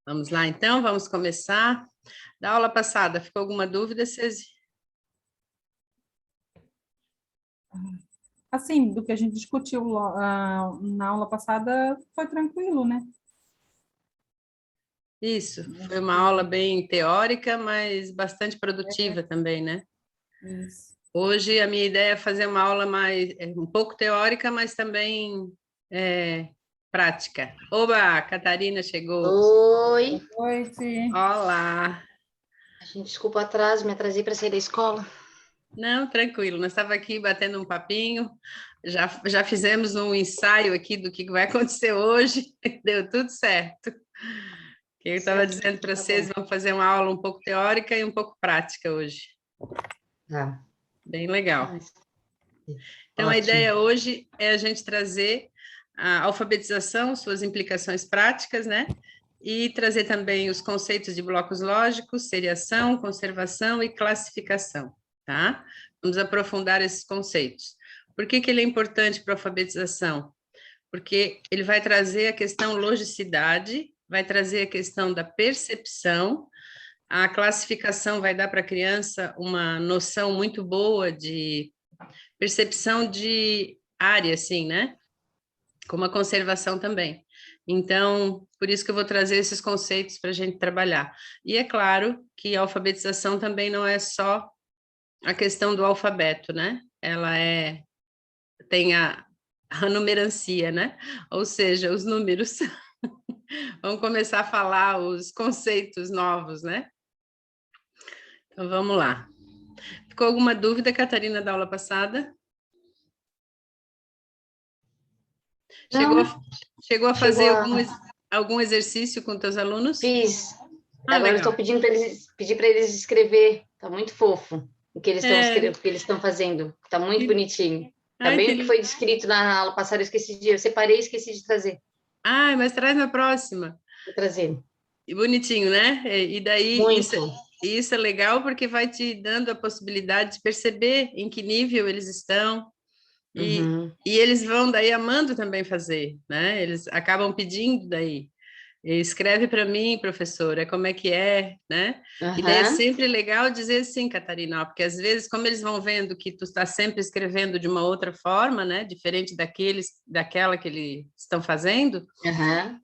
Vamos lá, então, vamos começar. Da aula passada, ficou alguma dúvida, Ceci? Assim, do que a gente discutiu na aula passada, foi tranquilo, né? Isso, foi uma aula bem teórica, mas bastante produtiva também, né? Isso. Hoje a minha ideia é fazer uma aula mais, um pouco teórica, mas também prática. Oba, a Catarina chegou. Oi, Boa noite. Olá. a gente desculpa o atraso, me atrasei para sair da escola. Não, tranquilo, nós estávamos aqui batendo um papinho, já fizemos um ensaio aqui do que vai acontecer hoje, deu tudo certo. Eu estava dizendo para vocês, vamos fazer uma aula um pouco teórica e um pouco prática hoje. Tá. Bem legal. Então, Ótimo. a ideia hoje é a gente trazer a alfabetização, suas implicações práticas, né? E trazer também os conceitos de blocos lógicos, seriação, conservação e classificação, tá? Vamos aprofundar esses conceitos. Por que ele é importante para a alfabetização? Porque ele vai trazer a questão logicidade, vai trazer a questão da percepção, a classificação vai dar para a criança uma noção muito boa de percepção de área, assim, né? Como a conservação também. Então, por isso que eu vou trazer esses conceitos para a gente trabalhar. E é claro que a alfabetização também não é só a questão do alfabeto, né? Ela tem a numerancia, né? Ou seja, os números. Vamos começar a falar os conceitos novos, né? Então, vamos lá. Ficou alguma dúvida, Catarina, da aula passada? Chegou a fazer algum exercício com teus alunos? Fiz. Ah, Agora legal. estou pedindo para eles escrever. Tá muito fofo o que eles estão fazendo. Tá muito bonitinho. Tá bem o que foi descrito na aula passada, eu esqueci eu separei e esqueci de trazer. Ah, mas traz na próxima. Vou trazer. E bonitinho, né? E daí Muito. isso é legal porque vai te dando a possibilidade de perceber em que nível eles estão. E eles vão daí amando também fazer, né? Eles acabam pedindo daí. Escreve para mim, professora, como é que é, né? E daí é sempre legal dizer assim, Catarina, ó, porque às vezes, como eles vão vendo que tu está sempre escrevendo de uma outra forma, né? Diferente daquela que eles estão fazendo,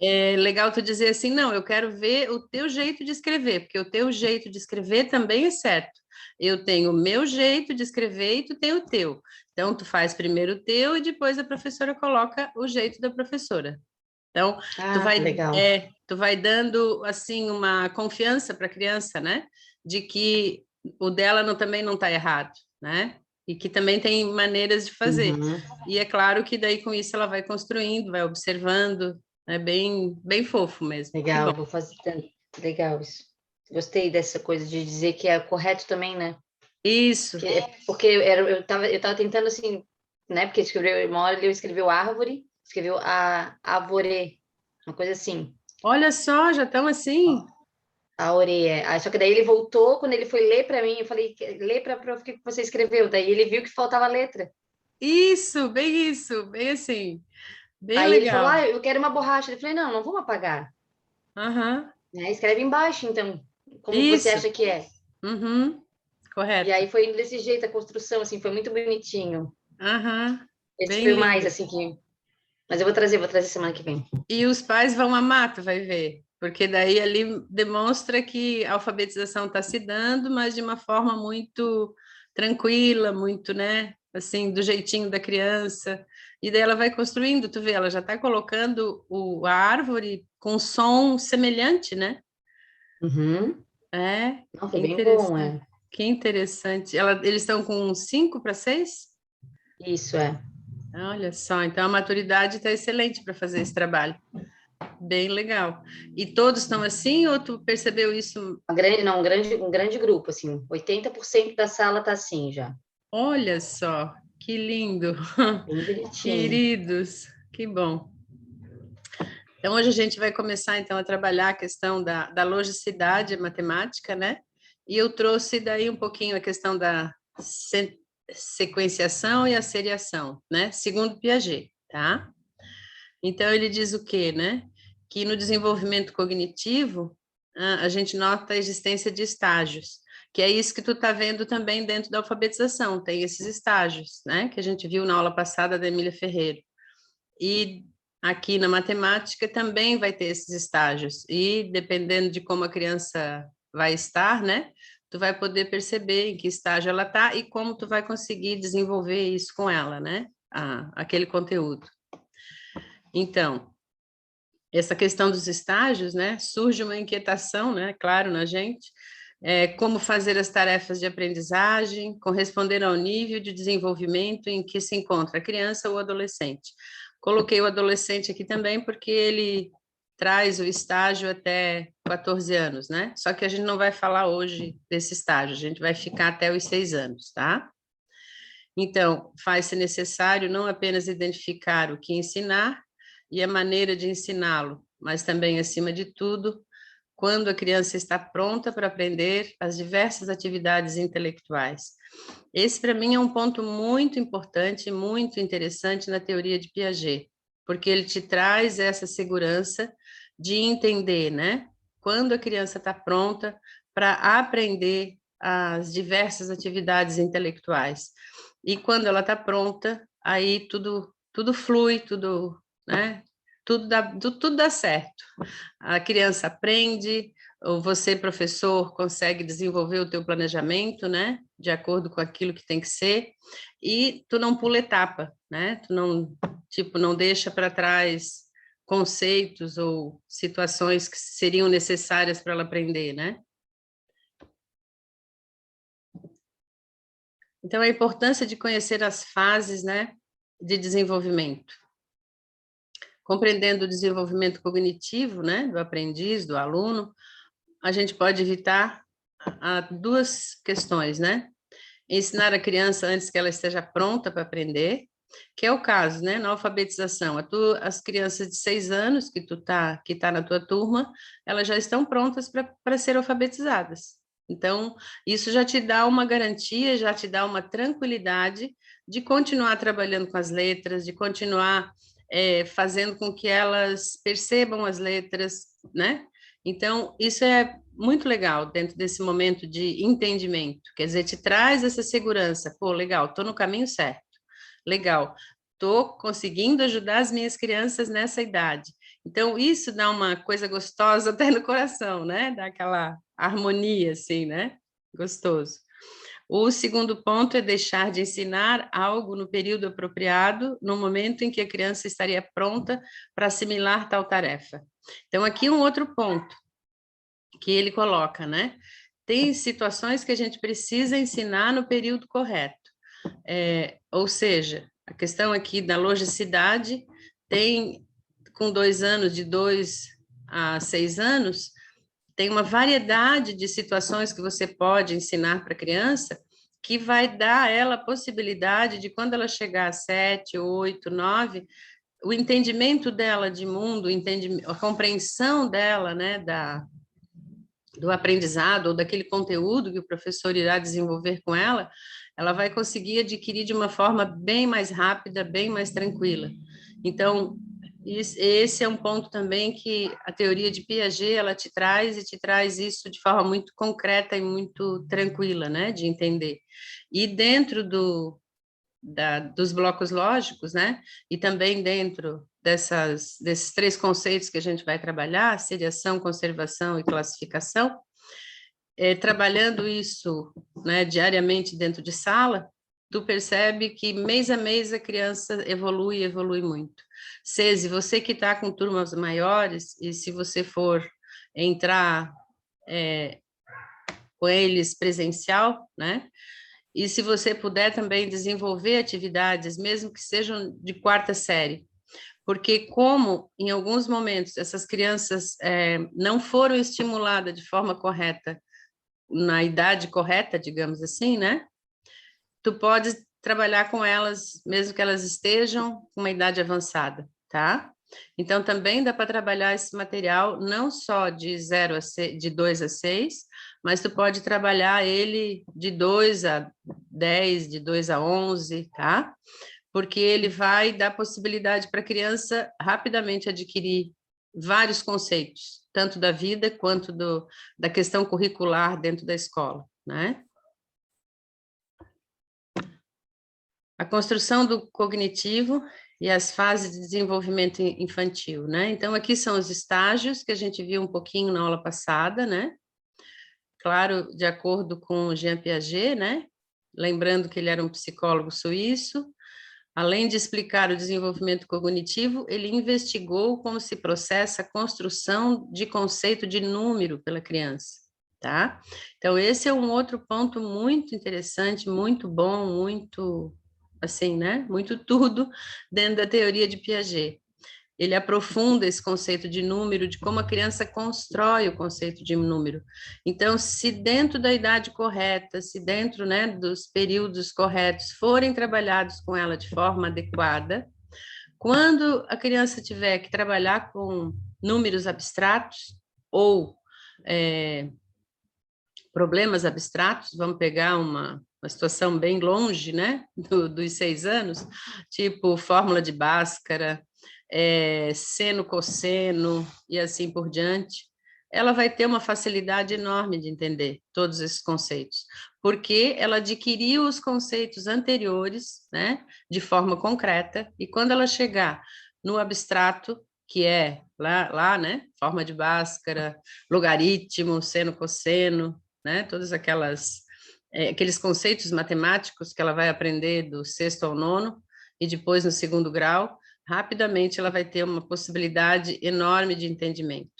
é legal tu dizer assim, não, eu quero ver o teu jeito de escrever, porque o teu jeito de escrever também é certo. Eu tenho o meu jeito de escrever e tu tem o teu. Então, tu faz primeiro o teu e depois a professora coloca o jeito da professora. Então, tu vai dando, assim, uma confiança para a criança, né? De que o dela também não está errado, né? E que também tem maneiras de fazer. E é claro que daí com isso ela vai construindo, vai observando, é bem fofo mesmo. Legal, vou fazer tanto. Legal isso. Gostei dessa coisa de dizer que é correto também, né? Isso. Porque eu tava tentando assim, né? Porque uma hora ele escreveu árvore, escreveu arvore, uma coisa assim. Olha só, já estão assim. A orelha. Só que daí ele voltou, quando ele foi ler para mim, eu falei, lê para o que você escreveu. Daí ele viu que faltava letra. Isso, bem assim. Bem Aí ele falou, legal. eu quero uma borracha. Eu falei, não vamos apagar. Aham. Né? Escreve embaixo, então, como você Isso. acha que é. Uhum. E Correto. aí foi indo desse jeito a construção, assim, foi muito bonitinho. Aham. Esse Bem foi o mais, lindo. assim, que... Mas eu vou trazer semana que vem. E os pais vão amar, tu vai ver, porque daí ali demonstra que a alfabetização está se dando, mas de uma forma muito tranquila, muito, né, assim, do jeitinho da criança. E daí ela vai construindo, tu vê, ela já está colocando a árvore com som semelhante, né? É, Não, que foi bem bom, interessante. Que interessante. Eles estão com 5 para 6? Isso, é. Olha só, então a maturidade está excelente para fazer esse trabalho. Bem legal. E todos estão assim ou tu percebeu isso? Um grande grupo, assim. 80% da sala tá assim já. Olha só, que lindo. Bem bonitinho. Queridos, que bom. Então, hoje a gente vai começar, então, a trabalhar a questão da logicidade matemática, né? E eu trouxe daí um pouquinho a questão da sequenciação e a seriação, né? Segundo Piaget, tá? Então, ele diz o quê, né? que no desenvolvimento cognitivo, a gente nota a existência de estágios, que é isso que tu está vendo também dentro da alfabetização, tem esses estágios, né, que a gente viu na aula passada da Emília Ferreiro. E aqui na matemática também vai ter esses estágios, e dependendo de como a criança vai estar, né, tu vai poder perceber em que estágio ela está e como tu vai conseguir desenvolver isso com ela, né, aquele conteúdo. Então, essa questão dos estágios, né, surge uma inquietação, né, claro, na gente, como fazer as tarefas de aprendizagem, corresponder ao nível de desenvolvimento em que se encontra a criança ou adolescente. Coloquei o adolescente aqui também porque ele traz o estágio até 14 anos, né? Só que a gente não vai falar hoje desse estágio, a gente vai ficar até os 6 anos, tá? Então, faz-se necessário não apenas identificar o que ensinar e a maneira de ensiná-lo, mas também, acima de tudo, quando a criança está pronta para aprender as diversas atividades intelectuais. Esse, para mim, é um ponto muito importante, muito interessante na teoria de Piaget, porque ele te traz essa segurança de entender, né? Quando a criança está pronta para aprender as diversas atividades intelectuais. E quando ela está pronta, aí tudo flui, tudo, né? Tudo dá certo. A criança aprende, ou você, professor, consegue desenvolver o teu planejamento, né, de acordo com aquilo que tem que ser, e tu não pula etapa, né, tu não, tipo, não deixa para trás conceitos ou situações que seriam necessárias para ela aprender, né. Então, a importância de conhecer as fases, né, de desenvolvimento. Compreendendo o desenvolvimento cognitivo, né, do aprendiz, do aluno, a gente pode evitar duas questões, né? Ensinar a criança antes que ela esteja pronta para aprender, que é o caso, né, na alfabetização. As crianças de 6 anos que tá na tua turma, elas já estão prontas para ser alfabetizadas. Então, isso já te dá uma garantia, já te dá uma tranquilidade de continuar trabalhando com as letras, de continuar fazendo com que elas percebam as letras, né? Então, isso é muito legal dentro desse momento de entendimento, quer dizer, te traz essa segurança, pô, legal, estou no caminho certo, legal, estou conseguindo ajudar as minhas crianças nessa idade. Então, isso dá uma coisa gostosa até no coração, né? Dá aquela harmonia, assim, né? Gostoso. O segundo ponto é deixar de ensinar algo no período apropriado, no momento em que a criança estaria pronta para assimilar tal tarefa. Então, aqui um outro ponto que ele coloca, né? Tem situações que a gente precisa ensinar no período correto. Ou seja, a questão aqui da logicidade tem, com 2 anos, de 2 a 6 anos, tem uma variedade de situações que você pode ensinar para a criança que vai dar a ela a possibilidade de, quando ela chegar a 7, 8, 9, o entendimento dela de mundo, a compreensão dela, né, do aprendizado ou daquele conteúdo que o professor irá desenvolver com ela, ela vai conseguir adquirir de uma forma bem mais rápida, bem mais tranquila. Então, esse é um ponto também que a teoria de Piaget, ela te traz, e te traz isso de forma muito concreta e muito tranquila, né, de entender. E dentro dos blocos lógicos, né, e também dentro desses 3 conceitos que a gente vai trabalhar, seriação, conservação e classificação, trabalhando isso, né, diariamente dentro de sala, tu percebe que mês a mês a criança evolui muito. Cezi, você que está com turmas maiores, e se você for entrar com eles presencial, né, e se você puder também desenvolver atividades, mesmo que sejam de 4ª série, porque como em alguns momentos essas crianças não foram estimuladas de forma correta, na idade correta, digamos assim, né? Tu pode trabalhar com elas, mesmo que elas estejam com uma idade avançada, tá? Então, também dá para trabalhar esse material não só de 2 a 6, mas tu pode trabalhar ele de 2 a 10, de 2 a 11, tá? Porque ele vai dar possibilidade para a criança rapidamente adquirir vários conceitos, tanto da vida quanto da questão curricular dentro da escola, né? A construção do cognitivo e as fases de desenvolvimento infantil, né? Então, aqui são os estágios que a gente viu um pouquinho na aula passada, né? Claro, de acordo com Jean Piaget, né? Lembrando que ele era um psicólogo suíço. Além de explicar o desenvolvimento cognitivo, ele investigou como se processa a construção de conceito de número pela criança, tá? Então, esse é um outro ponto muito interessante, muito bom, muito, assim, né? Muito tudo dentro da teoria de Piaget. Ele aprofunda esse conceito de número, de como a criança constrói o conceito de número. Então, se dentro da idade correta, se dentro, né, dos períodos corretos forem trabalhados com ela de forma adequada, quando a criança tiver que trabalhar com números abstratos ou problemas abstratos, vamos pegar uma situação bem longe, né, dos 6 anos, tipo fórmula de Bhaskara, seno, cosseno e assim por diante, ela vai ter uma facilidade enorme de entender todos esses conceitos, porque ela adquiriu os conceitos anteriores, né, de forma concreta, e quando ela chegar no abstrato, que é lá, né, forma de Bhaskara, logaritmo, seno, cosseno, né, todas aqueles conceitos matemáticos que ela vai aprender do 6º ao 9º, e depois no 2º grau, rapidamente ela vai ter uma possibilidade enorme de entendimento.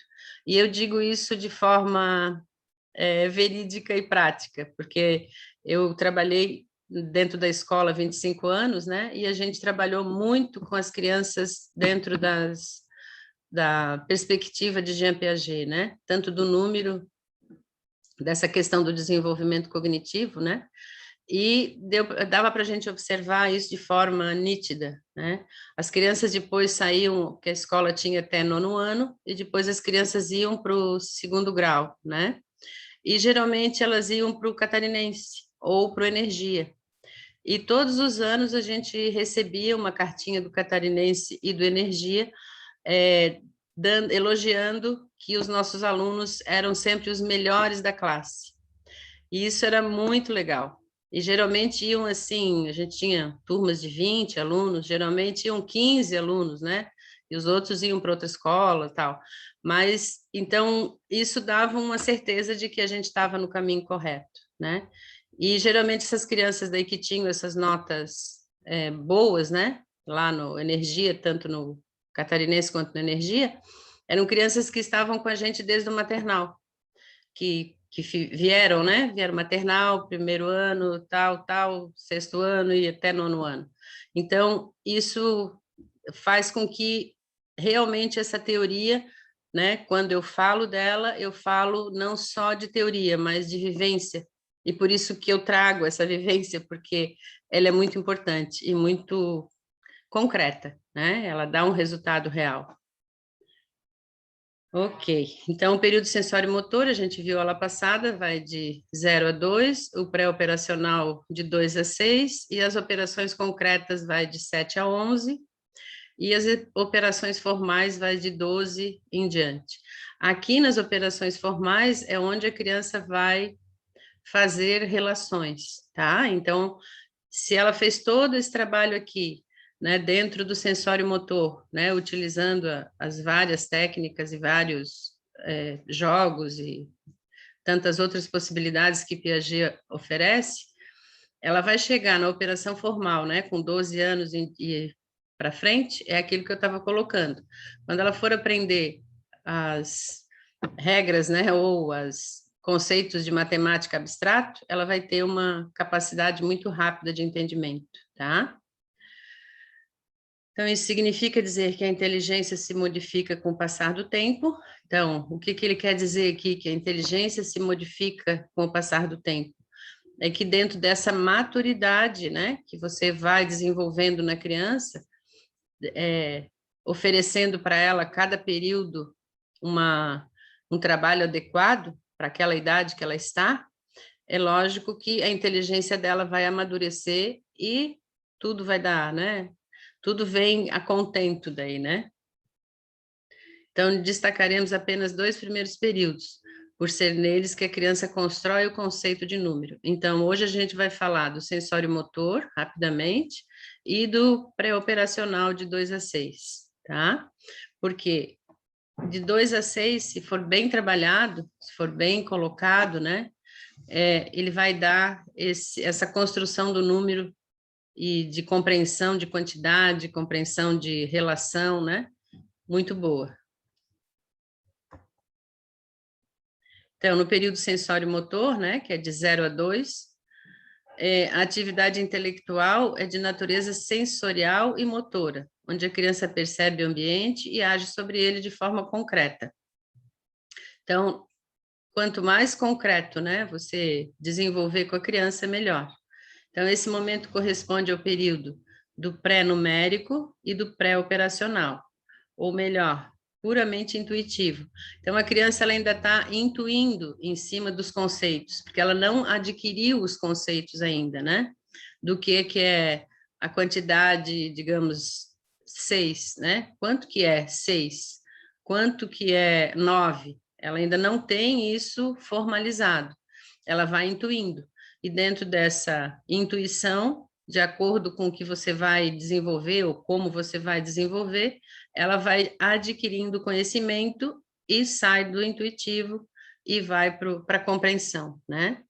E eu digo isso de forma verídica e prática, porque eu trabalhei dentro da escola há 25 anos, né? E a gente trabalhou muito com as crianças dentro da perspectiva de Jean Piaget, né? Tanto do número, dessa questão do desenvolvimento cognitivo, né? E dava para a gente observar isso de forma nítida, né? As crianças depois saíam, que a escola tinha até 9º ano, e depois as crianças iam para o 2º grau, né? E geralmente elas iam para o catarinense ou para o energia. E todos os anos a gente recebia uma cartinha do catarinense e do energia, elogiando que os nossos alunos eram sempre os melhores da classe. E isso era muito legal. E geralmente iam assim, a gente tinha turmas de 20 alunos, geralmente iam 15 alunos, né? E os outros iam para outra escola e tal. Mas, então, isso dava uma certeza de que a gente estava no caminho correto, né? E geralmente essas crianças daí que tinham essas notas boas, né? Lá no Energia, tanto no Catarinense quanto no Energia, eram crianças que estavam com a gente desde o maternal, que vieram, né? Vieram maternal, 1º ano, tal, 6º ano e até 9º ano. Então, isso faz com que realmente essa teoria, né? Quando eu falo dela, eu falo não só de teoria, mas de vivência. E por isso que eu trago essa vivência, porque ela é muito importante e muito concreta, né? Ela dá um resultado real. Ok, então o período sensório-motor, a gente viu aula passada, vai de 0 a 2, o pré-operacional de 2 a 6, e as operações concretas vai de 7 a 11, e as operações formais vai de 12 em diante. Aqui nas operações formais é onde a criança vai fazer relações, tá? Então, se ela fez todo esse trabalho aqui, né, dentro do sensório motor, né, utilizando as várias técnicas e vários jogos e tantas outras possibilidades que Piaget oferece, ela vai chegar na operação formal, né, com 12 anos e para frente, é aquilo que eu estava colocando. Quando ela for aprender as regras, né, ou os conceitos de matemática abstrato, ela vai ter uma capacidade muito rápida de entendimento, tá? Então, isso significa dizer que a inteligência se modifica com o passar do tempo. Então, o que ele quer dizer aqui? Que a inteligência se modifica com o passar do tempo. É que dentro dessa maturidade, né, que você vai desenvolvendo na criança, oferecendo para ela, cada período, um trabalho adequado para aquela idade que ela está, é lógico que a inteligência dela vai amadurecer e tudo vai dar, né? Tudo vem a contento daí, né? Então, destacaremos apenas 2 primeiros períodos, por ser neles que a criança constrói o conceito de número. Então, hoje a gente vai falar do sensório motor, rapidamente, e do pré-operacional de 2 a 6, tá? Porque de 2 a 6, se for bem trabalhado, se for bem colocado, né, ele vai dar essa construção do número e de compreensão de quantidade, compreensão de relação, né, muito boa. Então, no período sensório-motor, né, que é de 0 a 2, a atividade intelectual é de natureza sensorial e motora, onde a criança percebe o ambiente e age sobre ele de forma concreta. Então, quanto mais concreto, né, você desenvolver com a criança, melhor. Então, esse momento corresponde ao período do pré-numérico e do pré-operacional, ou melhor, puramente intuitivo. Então, a criança ela ainda está intuindo em cima dos conceitos, porque ela não adquiriu os conceitos ainda, né? Do que é a quantidade, digamos, 6, né? Quanto que é 6? Quanto que é 9? Ela ainda não tem isso formalizado. Ela vai intuindo. E dentro dessa intuição, de acordo com o que você vai desenvolver ou como você vai desenvolver, ela vai adquirindo conhecimento e sai do intuitivo e vai para a compreensão, né?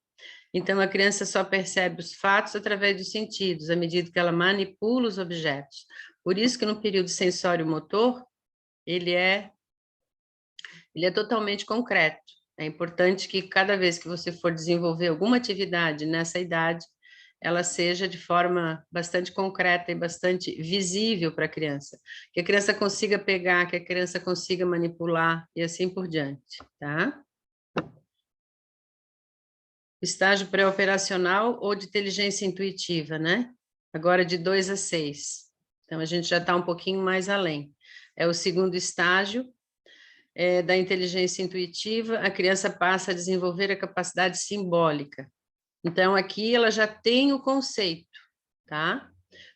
Então, a criança só percebe os fatos através dos sentidos, à medida que ela manipula os objetos. Por isso que no período sensório-motor, ele é totalmente concreto. É importante que cada vez que você for desenvolver alguma atividade nessa idade, ela seja de forma bastante concreta e bastante visível para a criança, que a criança consiga pegar, que a criança consiga manipular e assim por diante, tá? Estágio pré-operacional ou de inteligência intuitiva, né? Agora de 2 a 6. Então, a gente já está um pouquinho mais além. É o segundo estágio da inteligência intuitiva, a criança passa a desenvolver a capacidade simbólica. Então, aqui ela já tem o conceito, tá?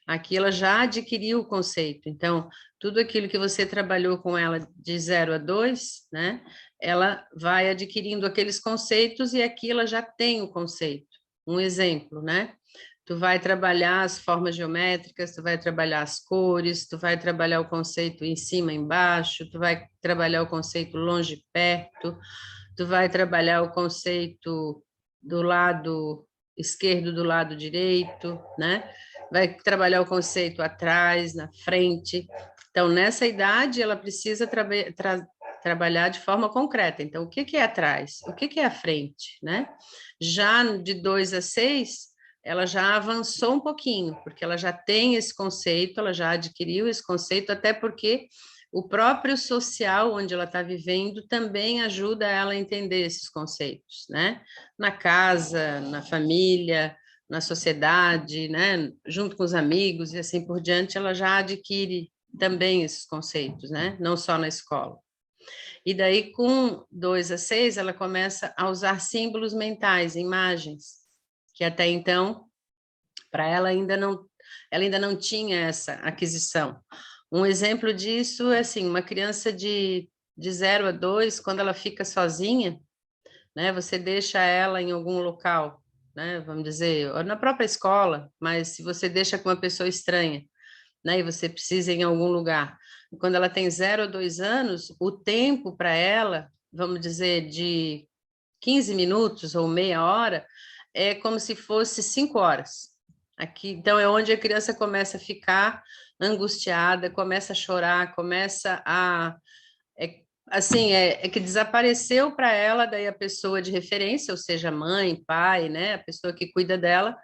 Aqui ela já adquiriu o conceito. Então, tudo aquilo que você trabalhou com ela de 0 a 2, né? Ela vai adquirindo aqueles conceitos e aqui ela já tem o conceito. Um exemplo, né? Tu vai trabalhar as formas geométricas, tu vai trabalhar as cores, tu vai trabalhar o conceito em cima, embaixo, tu vai trabalhar o conceito longe, perto, tu vai trabalhar o conceito do lado esquerdo, do lado direito, né? Vai trabalhar o conceito atrás, na frente. Então, nessa idade, ela precisa trabalhar de forma concreta. Então, o que é atrás? O que é a frente, né? Já de 2 a 6, ela já avançou um pouquinho, porque ela já tem esse conceito, ela já adquiriu esse conceito, até porque o próprio social onde ela está vivendo também ajuda ela a entender esses conceitos, né? Na casa, na família, na sociedade, né? Junto com os amigos e assim por diante, ela já adquire também esses conceitos, né? Não só na escola. E daí, com 2 a 6, ela começa a usar símbolos mentais, imagens, que até então, para ela ainda não tinha essa aquisição. Um exemplo disso é assim, uma criança de 0 a 2, quando ela fica sozinha, né, você deixa ela em algum local, né, vamos dizer, na própria escola, mas se você deixa com uma pessoa estranha, né, e você precisa ir em algum lugar. Quando ela tem 0 a 2 anos, o tempo para ela, vamos dizer, de 15 minutos ou meia hora, é como se fosse 5 horas. Aqui, então, é onde a criança começa a ficar angustiada, começa a chorar, começa a... que desapareceu para ela daí a pessoa de referência, ou seja, mãe, pai, né, a pessoa que cuida dela,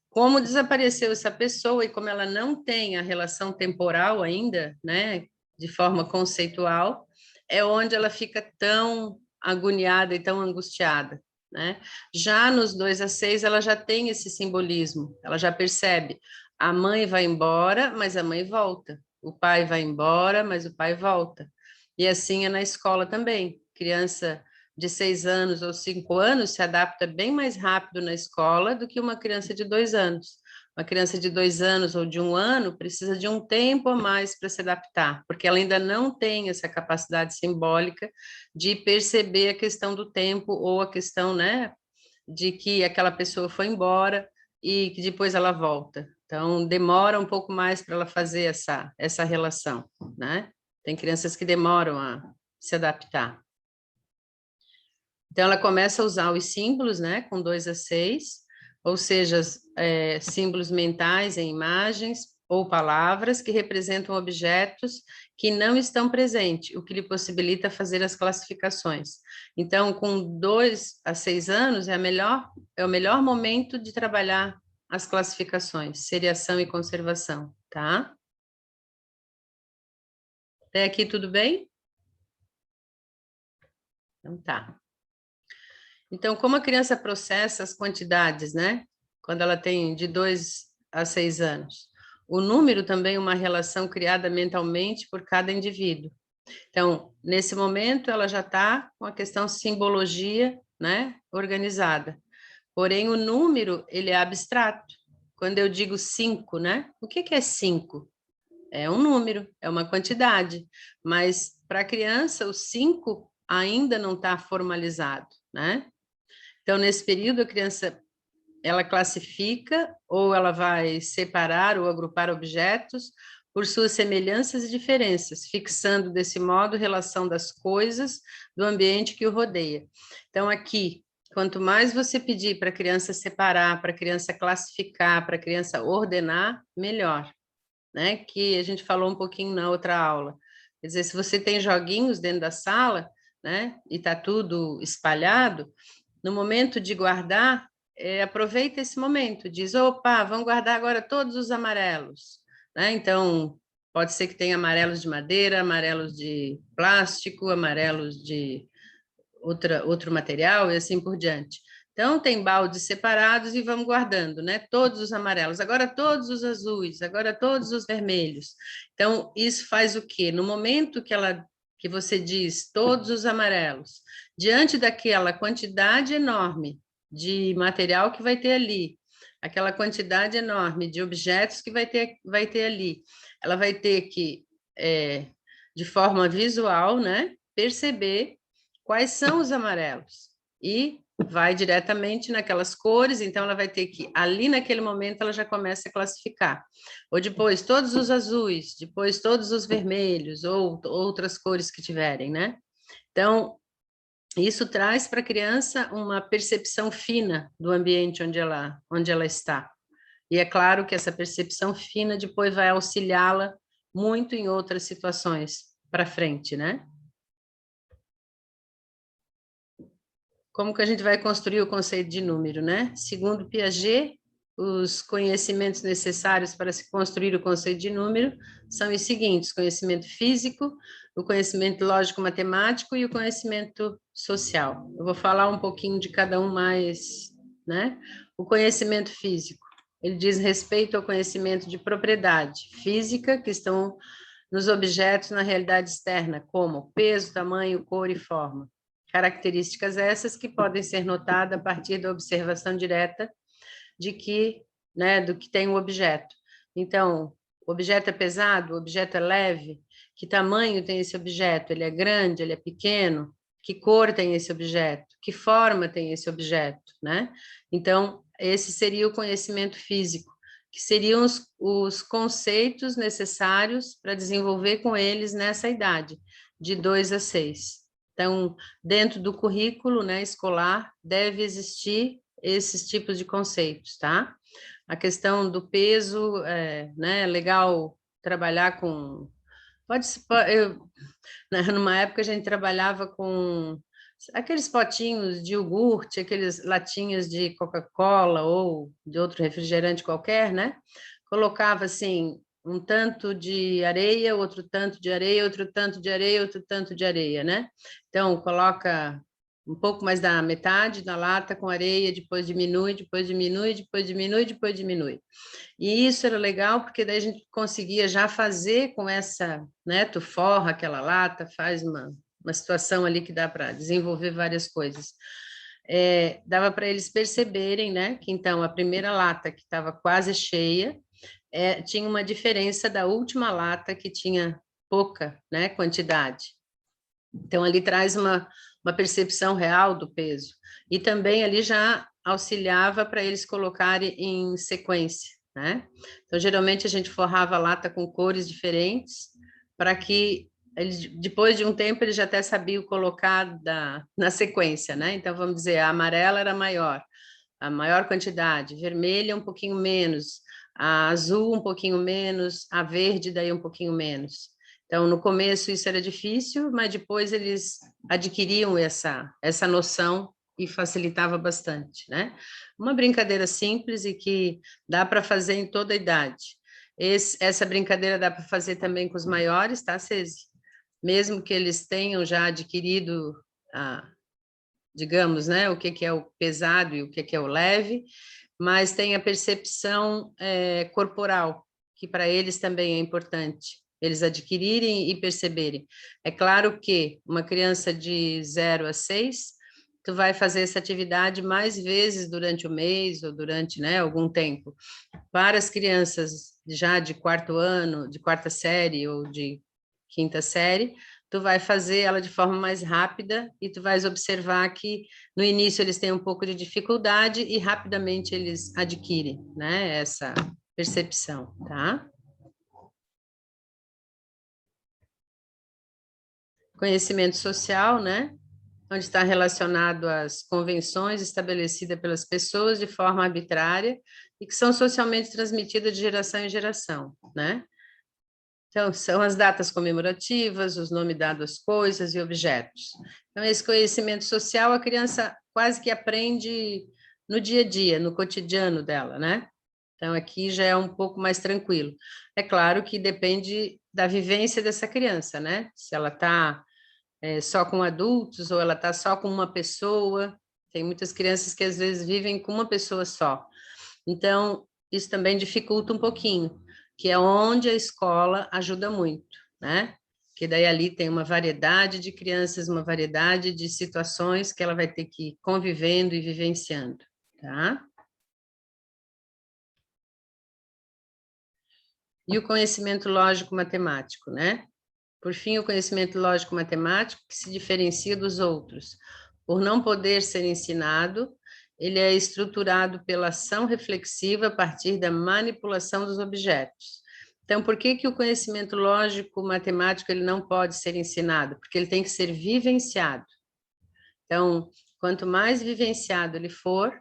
como desapareceu essa pessoa e como ela não tem a relação temporal ainda, né, de forma conceitual, é onde ela fica tão agoniada e tão angustiada, né? Já nos 2 a 6, ela já tem esse simbolismo, ela já percebe, a mãe vai embora, mas a mãe volta, o pai vai embora, mas o pai volta. E assim é na escola também, criança de 6 anos ou 5 anos se adapta bem mais rápido na escola do que uma criança de 2 anos, Uma criança de 2 anos ou de 1 ano precisa de um tempo a mais para se adaptar, porque ela ainda não tem essa capacidade simbólica de perceber a questão do tempo ou a questão, né, de que aquela pessoa foi embora e que depois ela volta. Então, demora um pouco mais para ela fazer essa relação, né? Tem crianças que demoram a se adaptar. Então, ela começa a usar os símbolos, né, com 2 a 6, ou seja, símbolos mentais em imagens ou palavras que representam objetos que não estão presentes, o que lhe possibilita fazer as classificações. Então, com 2 a 6 anos, é o melhor momento de trabalhar as classificações, seriação e conservação, tá? Até aqui tudo bem? Então tá. Então, como a criança processa as quantidades, né? Quando ela tem de 2 a 6 anos. O número também é uma relação criada mentalmente por cada indivíduo. Então, nesse momento, ela já está com a questão simbologia, né, organizada. Porém, o número, ele é abstrato. Quando eu digo 5, né? O que é 5? É um número, é uma quantidade. Mas, para a criança, o 5 ainda não está formalizado, né? Então, nesse período, a criança, ela classifica ou ela vai separar ou agrupar objetos por suas semelhanças e diferenças, fixando desse modo a relação das coisas do ambiente que o rodeia. Então, aqui, quanto mais você pedir para a criança separar, para a criança classificar, para a criança ordenar, melhor, né? Que a gente falou um pouquinho na outra aula. Quer dizer, se você tem joguinhos dentro da sala, né, e está tudo espalhado, no momento de guardar, aproveita esse momento, diz, opa, vamos guardar agora todos os amarelos, né? Então, pode ser que tenha amarelos de madeira, amarelos de plástico, amarelos de outro material e assim por diante. Então, tem baldes separados e vamos guardando, né? Todos os amarelos, agora todos os azuis, agora todos os vermelhos. Então, isso faz o quê? No momento que você diz todos os amarelos, diante daquela quantidade enorme de material que vai ter ali, aquela quantidade enorme de objetos que vai ter ali, ela vai ter que, de forma visual, né, perceber quais são os amarelos e vai diretamente naquelas cores, então ela vai ter que, ali naquele momento, ela já começa a classificar. Ou depois todos os azuis, depois todos os vermelhos, ou outras cores que tiverem, né? Então, isso traz para a criança uma percepção fina do ambiente onde ela está. E é claro que essa percepção fina depois vai auxiliá-la muito em outras situações para frente, né? Como que a gente vai construir o conceito de número, né? Segundo Piaget, os conhecimentos necessários para se construir o conceito de número são os seguintes: conhecimento físico, o conhecimento lógico-matemático e o conhecimento social. Eu vou falar um pouquinho de cada um mais, né? O conhecimento físico, ele diz respeito ao conhecimento de propriedade física que estão nos objetos na realidade externa, como peso, tamanho, cor e forma. Características essas que podem ser notadas a partir da observação direta de que, né, do que tem o objeto. Então, o objeto é pesado, o objeto é leve, que tamanho tem esse objeto? Ele é grande, ele é pequeno? Que cor tem esse objeto? Que forma tem esse objeto, né? Então, esse seria o conhecimento físico, que seriam os conceitos necessários para desenvolver com eles nessa idade, de 2 a 6. Então, dentro do currículo, né, escolar, deve existir esses tipos de conceitos, tá? A questão do peso, né, é legal trabalhar com... numa época a gente trabalhava com aqueles potinhos de iogurte, aqueles latinhas de Coca-Cola ou de outro refrigerante qualquer, né? Colocava assim, um tanto de areia, outro tanto de areia, outro tanto de areia, outro tanto de areia, né? Então, coloca um pouco mais da metade da lata com areia, depois diminui, depois diminui, depois diminui, depois diminui. E isso era legal, porque daí a gente conseguia já fazer com essa, né? Tu forra aquela lata, faz uma situação ali que dá para desenvolver várias coisas. dava para eles perceberem, né, que então a primeira lata que estava quase cheia, tinha uma diferença da última lata que tinha pouca, né, quantidade. Então, ali traz uma percepção real do peso. E também ali já auxiliava para eles colocarem em sequência, né? Então, geralmente a gente forrava a lata com cores diferentes, para que eles, depois de um tempo, eles já até sabiam colocar na sequência, né? Então, vamos dizer, a amarela era a maior quantidade, vermelha um pouquinho menos, a azul um pouquinho menos, a verde daí um pouquinho menos. Então, no começo isso era difícil, mas depois eles adquiriam essa noção e facilitava bastante, né? Uma brincadeira simples e que dá para fazer em toda a idade. Essa brincadeira dá para fazer também com os maiores, tá, Ceci? Mesmo que eles tenham já adquirido, digamos, né, o que é o pesado e o que é o leve, mas tem a percepção corporal, que para eles também é importante, eles adquirirem e perceberem. É claro que uma criança de 0 a 6, tu vai fazer essa atividade mais vezes durante o mês ou durante, né, algum tempo. Para as crianças já de 4º ano, de 4ª série ou de 5ª série, tu vai fazer ela de forma mais rápida e tu vais observar que no início eles têm um pouco de dificuldade e rapidamente eles adquirem, né, essa percepção, tá? Conhecimento social, né, onde está relacionado às convenções estabelecidas pelas pessoas de forma arbitrária e que são socialmente transmitidas de geração em geração, né? Então, são as datas comemorativas, os nomes dados às coisas e objetos. Então, esse conhecimento social, a criança quase que aprende no dia a dia, no cotidiano dela, né? Então, aqui já é um pouco mais tranquilo. É claro que depende da vivência dessa criança, né? Se ela está só com adultos ou ela está só com uma pessoa. Tem muitas crianças que às vezes vivem com uma pessoa só. Então, isso também dificulta um pouquinho, que é onde a escola ajuda muito, né? Que daí ali tem uma variedade de crianças, uma variedade de situações que ela vai ter que ir convivendo e vivenciando, tá? E o conhecimento lógico-matemático, né? Por fim, o conhecimento lógico-matemático que se diferencia dos outros. Por não poder ser ensinado, ele é estruturado pela ação reflexiva a partir da manipulação dos objetos. Então, por que o conhecimento lógico-matemático ele não pode ser ensinado? Porque ele tem que ser vivenciado. Então, quanto mais vivenciado ele for,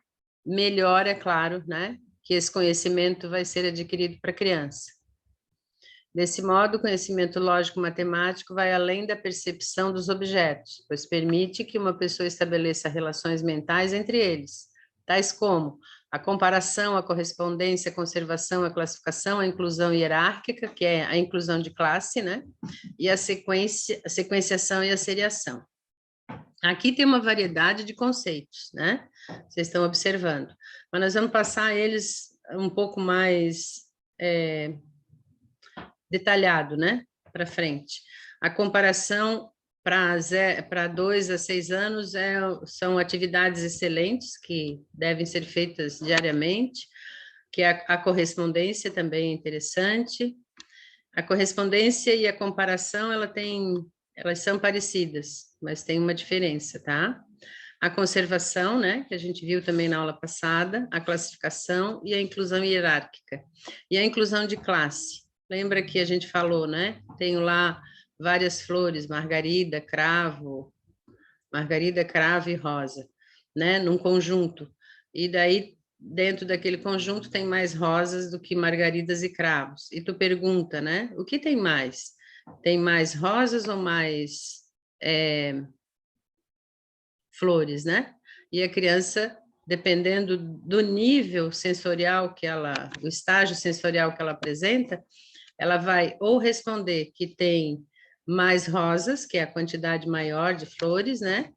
melhor, é claro, né, que esse conhecimento vai ser adquirido para a criança. Desse modo, o conhecimento lógico-matemático vai além da percepção dos objetos, pois permite que uma pessoa estabeleça relações mentais entre eles, tais como a comparação, a correspondência, a conservação, a classificação, a inclusão hierárquica, que é a inclusão de classe, né? E a sequenciação e a seriação. Aqui tem uma variedade de conceitos, né? Vocês estão observando. Mas nós vamos passar eles um pouco mais detalhado, né? Para frente. A comparação para 2 a 6 anos são atividades excelentes que devem ser feitas diariamente, que a correspondência também é interessante. A correspondência e a comparação, elas são parecidas, mas tem uma diferença, tá? A conservação, né, que a gente viu também na aula passada, a classificação e a inclusão hierárquica. E a inclusão de classe. Lembra que a gente falou, né? Tenho lá várias flores, margarida, cravo e rosa, né? Num conjunto. E daí, dentro daquele conjunto, tem mais rosas do que margaridas e cravos. E tu pergunta, né? O que tem mais? Tem mais rosas ou mais flores, né? E a criança, dependendo do nível sensorial o estágio sensorial que ela apresenta, ela vai ou responder que tem mais rosas, que é a quantidade maior de flores, né?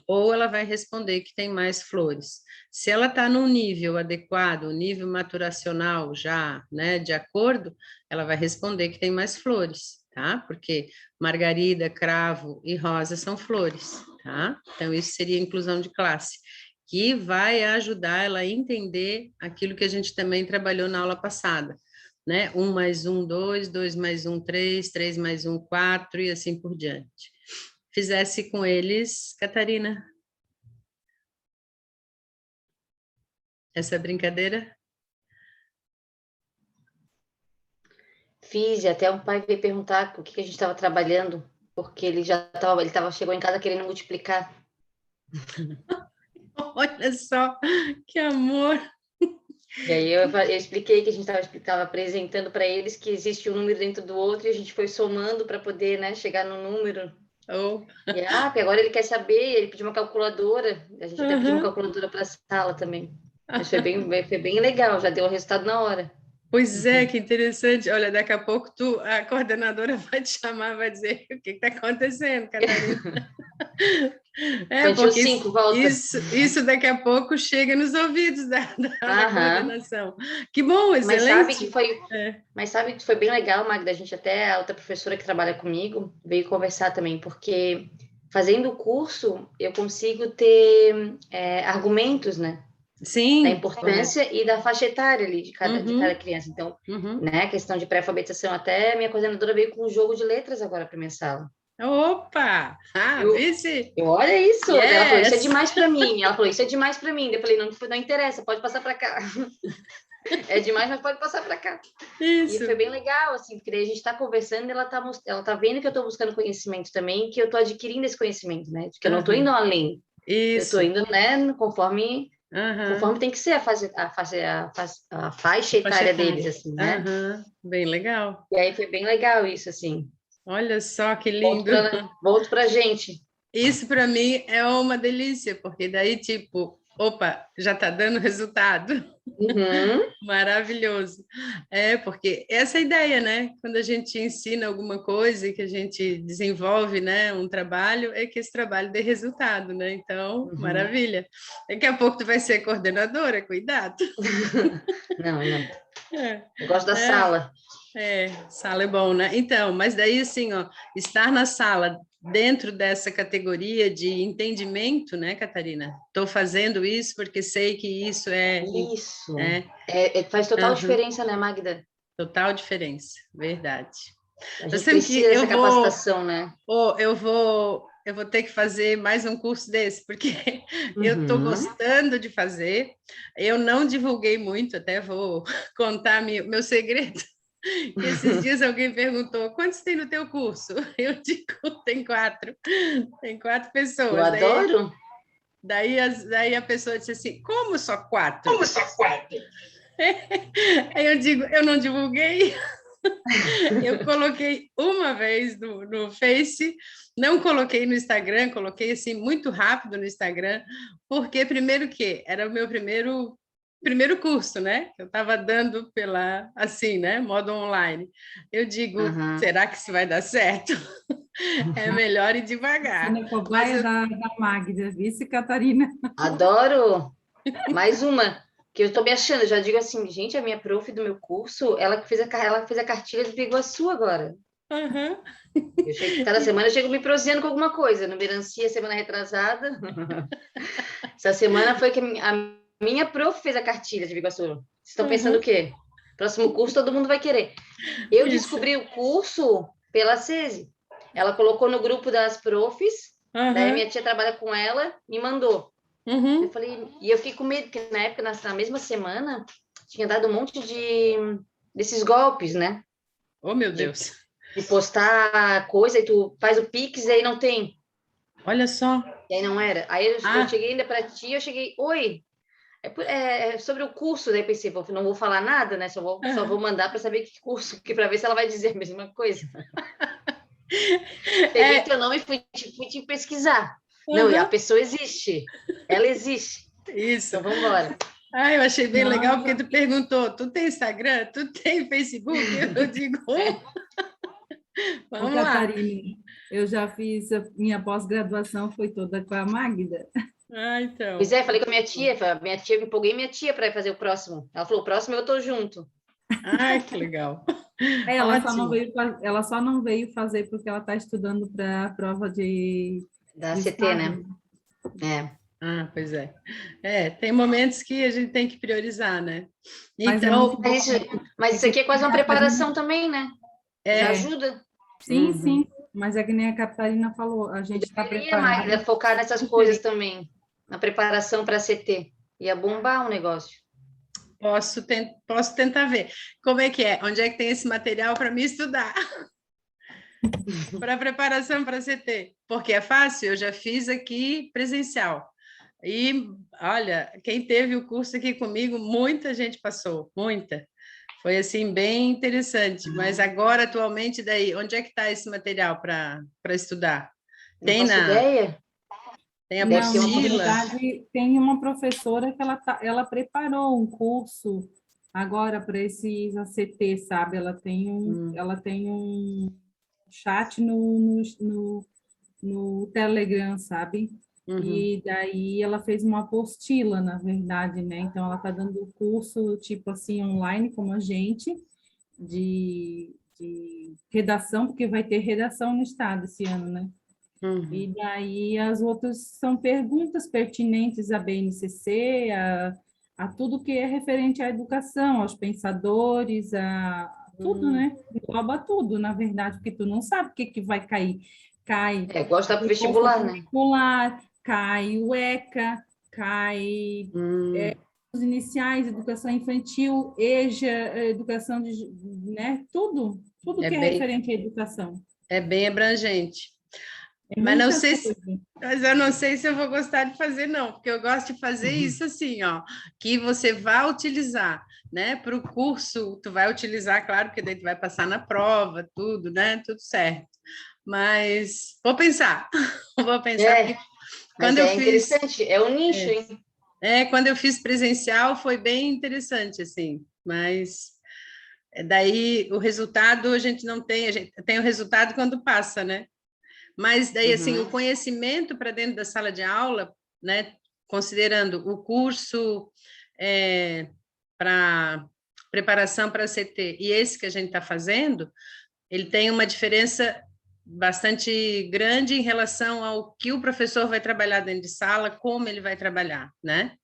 Ou ela vai responder que tem mais flores. Se ela está num nível adequado, um nível maturacional já, né, de acordo, ela vai responder que tem mais flores, tá? Porque margarida, cravo e rosa são flores, tá? Então, isso seria inclusão de classe, que vai ajudar ela a entender aquilo que a gente também trabalhou na aula passada, né? 1 mais 1, 2, 2 mais 1, 3, 3 mais 1, 4 e assim por diante. Fizesse com eles, Catarina, essa brincadeira? Fiz, e até o pai veio perguntar o que a gente estava trabalhando, porque ele chegou em casa querendo multiplicar. Olha só, que amor! E aí eu expliquei que a gente estava apresentando para eles que existe um número dentro do outro e a gente foi somando para poder, né, chegar no número. Oh. E porque agora ele quer saber, ele pediu uma calculadora, a gente até pediu uma calculadora para a sala também. Mas foi bem legal, já deu o resultado na hora. Pois é, que interessante. Olha, daqui a pouco a coordenadora vai te chamar, vai dizer o que está acontecendo, Catarina. Porque 5, volta. Isso daqui a pouco chega nos ouvidos da coordenação. Que bom, excelente. Mas sabe que foi bem legal, Magda, a gente até, a outra professora que trabalha comigo, veio conversar também, porque fazendo o curso, eu consigo ter argumentos, né? Sim. Da importância e da faixa etária ali de cada criança. Então, né, questão de pré-alfabetização, até minha coordenadora veio com um jogo de letras agora para minha sala. Opa! Olha isso! Yes. Ela falou, isso é demais para mim. Ela falou, isso é demais para mim. Eu falei, não interessa, pode passar para cá. É demais, mas pode passar para cá. Isso. E foi bem legal, assim, porque daí a gente está conversando e ela tá vendo que eu estou buscando conhecimento também, que eu estou adquirindo esse conhecimento, né? De que eu não estou indo além. Isso. Eu estou indo, né, conforme tem que ser a faixa etária deles, assim, né? Bem legal. E aí foi bem legal isso, assim. Olha só que lindo. Volto para a gente. Isso para mim é uma delícia, porque daí, tipo, opa, já está dando resultado. Maravilhoso. Porque essa é a ideia, né? Quando a gente ensina alguma coisa e que a gente desenvolve, né, um trabalho, é que esse trabalho dê resultado, né? Então, maravilha. Daqui a pouco tu vai ser coordenadora, cuidado. Não. Eu gosto da sala. Sala é bom, né? Então, mas daí, assim, ó, estar na sala dentro dessa categoria de entendimento, né, Catarina? Estou fazendo isso porque sei que isso é... Isso. Faz total diferença, né, Magda? Total diferença, verdade. A gente precisa dessa capacitação, né? Eu vou ter que fazer mais um curso desse, porque eu estou gostando de fazer. Eu não divulguei muito, até vou contar meu segredo. Esses dias alguém perguntou, quantos tem no teu curso? Eu digo, tem 4. Tem 4 pessoas. Eu adoro. Daí a pessoa disse assim, como só 4? Como só 4? Aí eu digo, eu não divulguei. Eu coloquei uma vez no Face, não coloquei no Instagram, coloquei assim muito rápido no Instagram, porque primeiro que era o meu primeiro curso, né? Eu estava dando assim, né? Modo online. Eu digo, será que isso vai dar certo? É melhor ir devagar. Você é cobaia da Magda, vice Catarina. Adoro! Mais uma, que eu estou me achando, eu já digo assim, gente, a minha prof do meu curso, ela fez a cartilha do Biguaçu agora. Eu chego, cada semana eu chego me proseando com alguma coisa. No Melancia, semana retrasada. Essa semana foi que a minha prof fez a cartilha de Biguaçu. Vocês estão pensando o quê? Próximo curso todo mundo vai querer. Eu descobri o curso pela SESI. Ela colocou no grupo das profs, daí minha tia trabalha com ela, me mandou. Eu falei, e eu fiquei com medo, porque na época, na mesma semana, tinha dado um monte desses golpes, né? Oh, meu Deus! De postar coisa e tu faz o Pix e aí não tem. Olha só. E aí não era. Aí eu cheguei ainda para ti, eu cheguei, oi, é sobre o curso, daí pensei, não vou falar nada, né? Só vou mandar para saber que curso, para ver se ela vai dizer a mesma coisa. Peguei teu nome e fui te pesquisar. Não, a pessoa existe. Ela existe. Isso. Então, vamos embora. Eu achei bem legal, porque tu perguntou, tu tem Instagram? Tu tem Facebook? Eu digo, vamos lá. Catarina, eu já fiz, minha pós-graduação foi toda com a Magda. Então. Pois falei com a minha tia, me empolguei minha tia para fazer o próximo. Ela falou, o próximo eu tô junto. Que legal. Ela só não veio fazer porque ela está estudando para a prova de Da ACT, né? Ah, pois é. Tem momentos que a gente tem que priorizar, né? Mas é Então, muito bom. Mas isso aqui é quase uma A Catarina- preparação também, né? Já ajuda. Sim, sim. Mas é que nem a Catarina falou, a gente está Deveria, preparado. Magda, focar nessas coisas também, na preparação para CT. Ia bombar o negócio. posso tentar ver. Como é que é? Onde é que tem esse material para me estudar? Para preparação para CT. Porque é fácil, eu já fiz aqui presencial. E, olha, quem teve o curso aqui comigo, muita gente passou, muita. Foi, assim, bem interessante. Mas agora, atualmente, daí, onde é que está esse material para estudar? Não faço ideia. Tem a Deve ter uma apostila? Na verdade, tem uma professora que ela preparou um curso agora para esses ACT, sabe? Ela tem um chat no Telegram, sabe? E daí ela fez uma apostila, na verdade, né? Então ela está dando curso, tipo assim, online, como a gente, de redação, porque vai ter redação no estado esse ano, né? E daí as outras são perguntas pertinentes à BNCC, a tudo que é referente à educação, aos pensadores, a tudo, né? Engloba tudo, na verdade, porque tu não sabe o que vai cair. Cai gosta do proposta vestibular, né? curricular, cai o ECA, cai os iniciais, educação infantil, EJA, educação de, né? Tudo que é referente à educação. É bem abrangente. É Mas não muita sei coisa. mas eu não sei se eu vou gostar de fazer, não, porque eu gosto de fazer isso assim, ó, que você vai utilizar, né? Para o curso, tu vai utilizar, claro, porque daí tu vai passar na prova, tudo, né? Tudo certo. Mas vou pensar, vou pensar. Porque Mas quando eu fiz, interessante, é um nicho, hein? quando eu fiz presencial foi bem interessante, assim, mas daí o resultado a gente não tem, a gente tem o resultado quando passa, né? Mas daí, assim, o conhecimento para dentro da sala de aula, né, considerando o curso para preparação para CT e esse que a gente está fazendo, ele tem uma diferença bastante grande em relação ao que o professor vai trabalhar dentro de sala, como ele vai trabalhar, né?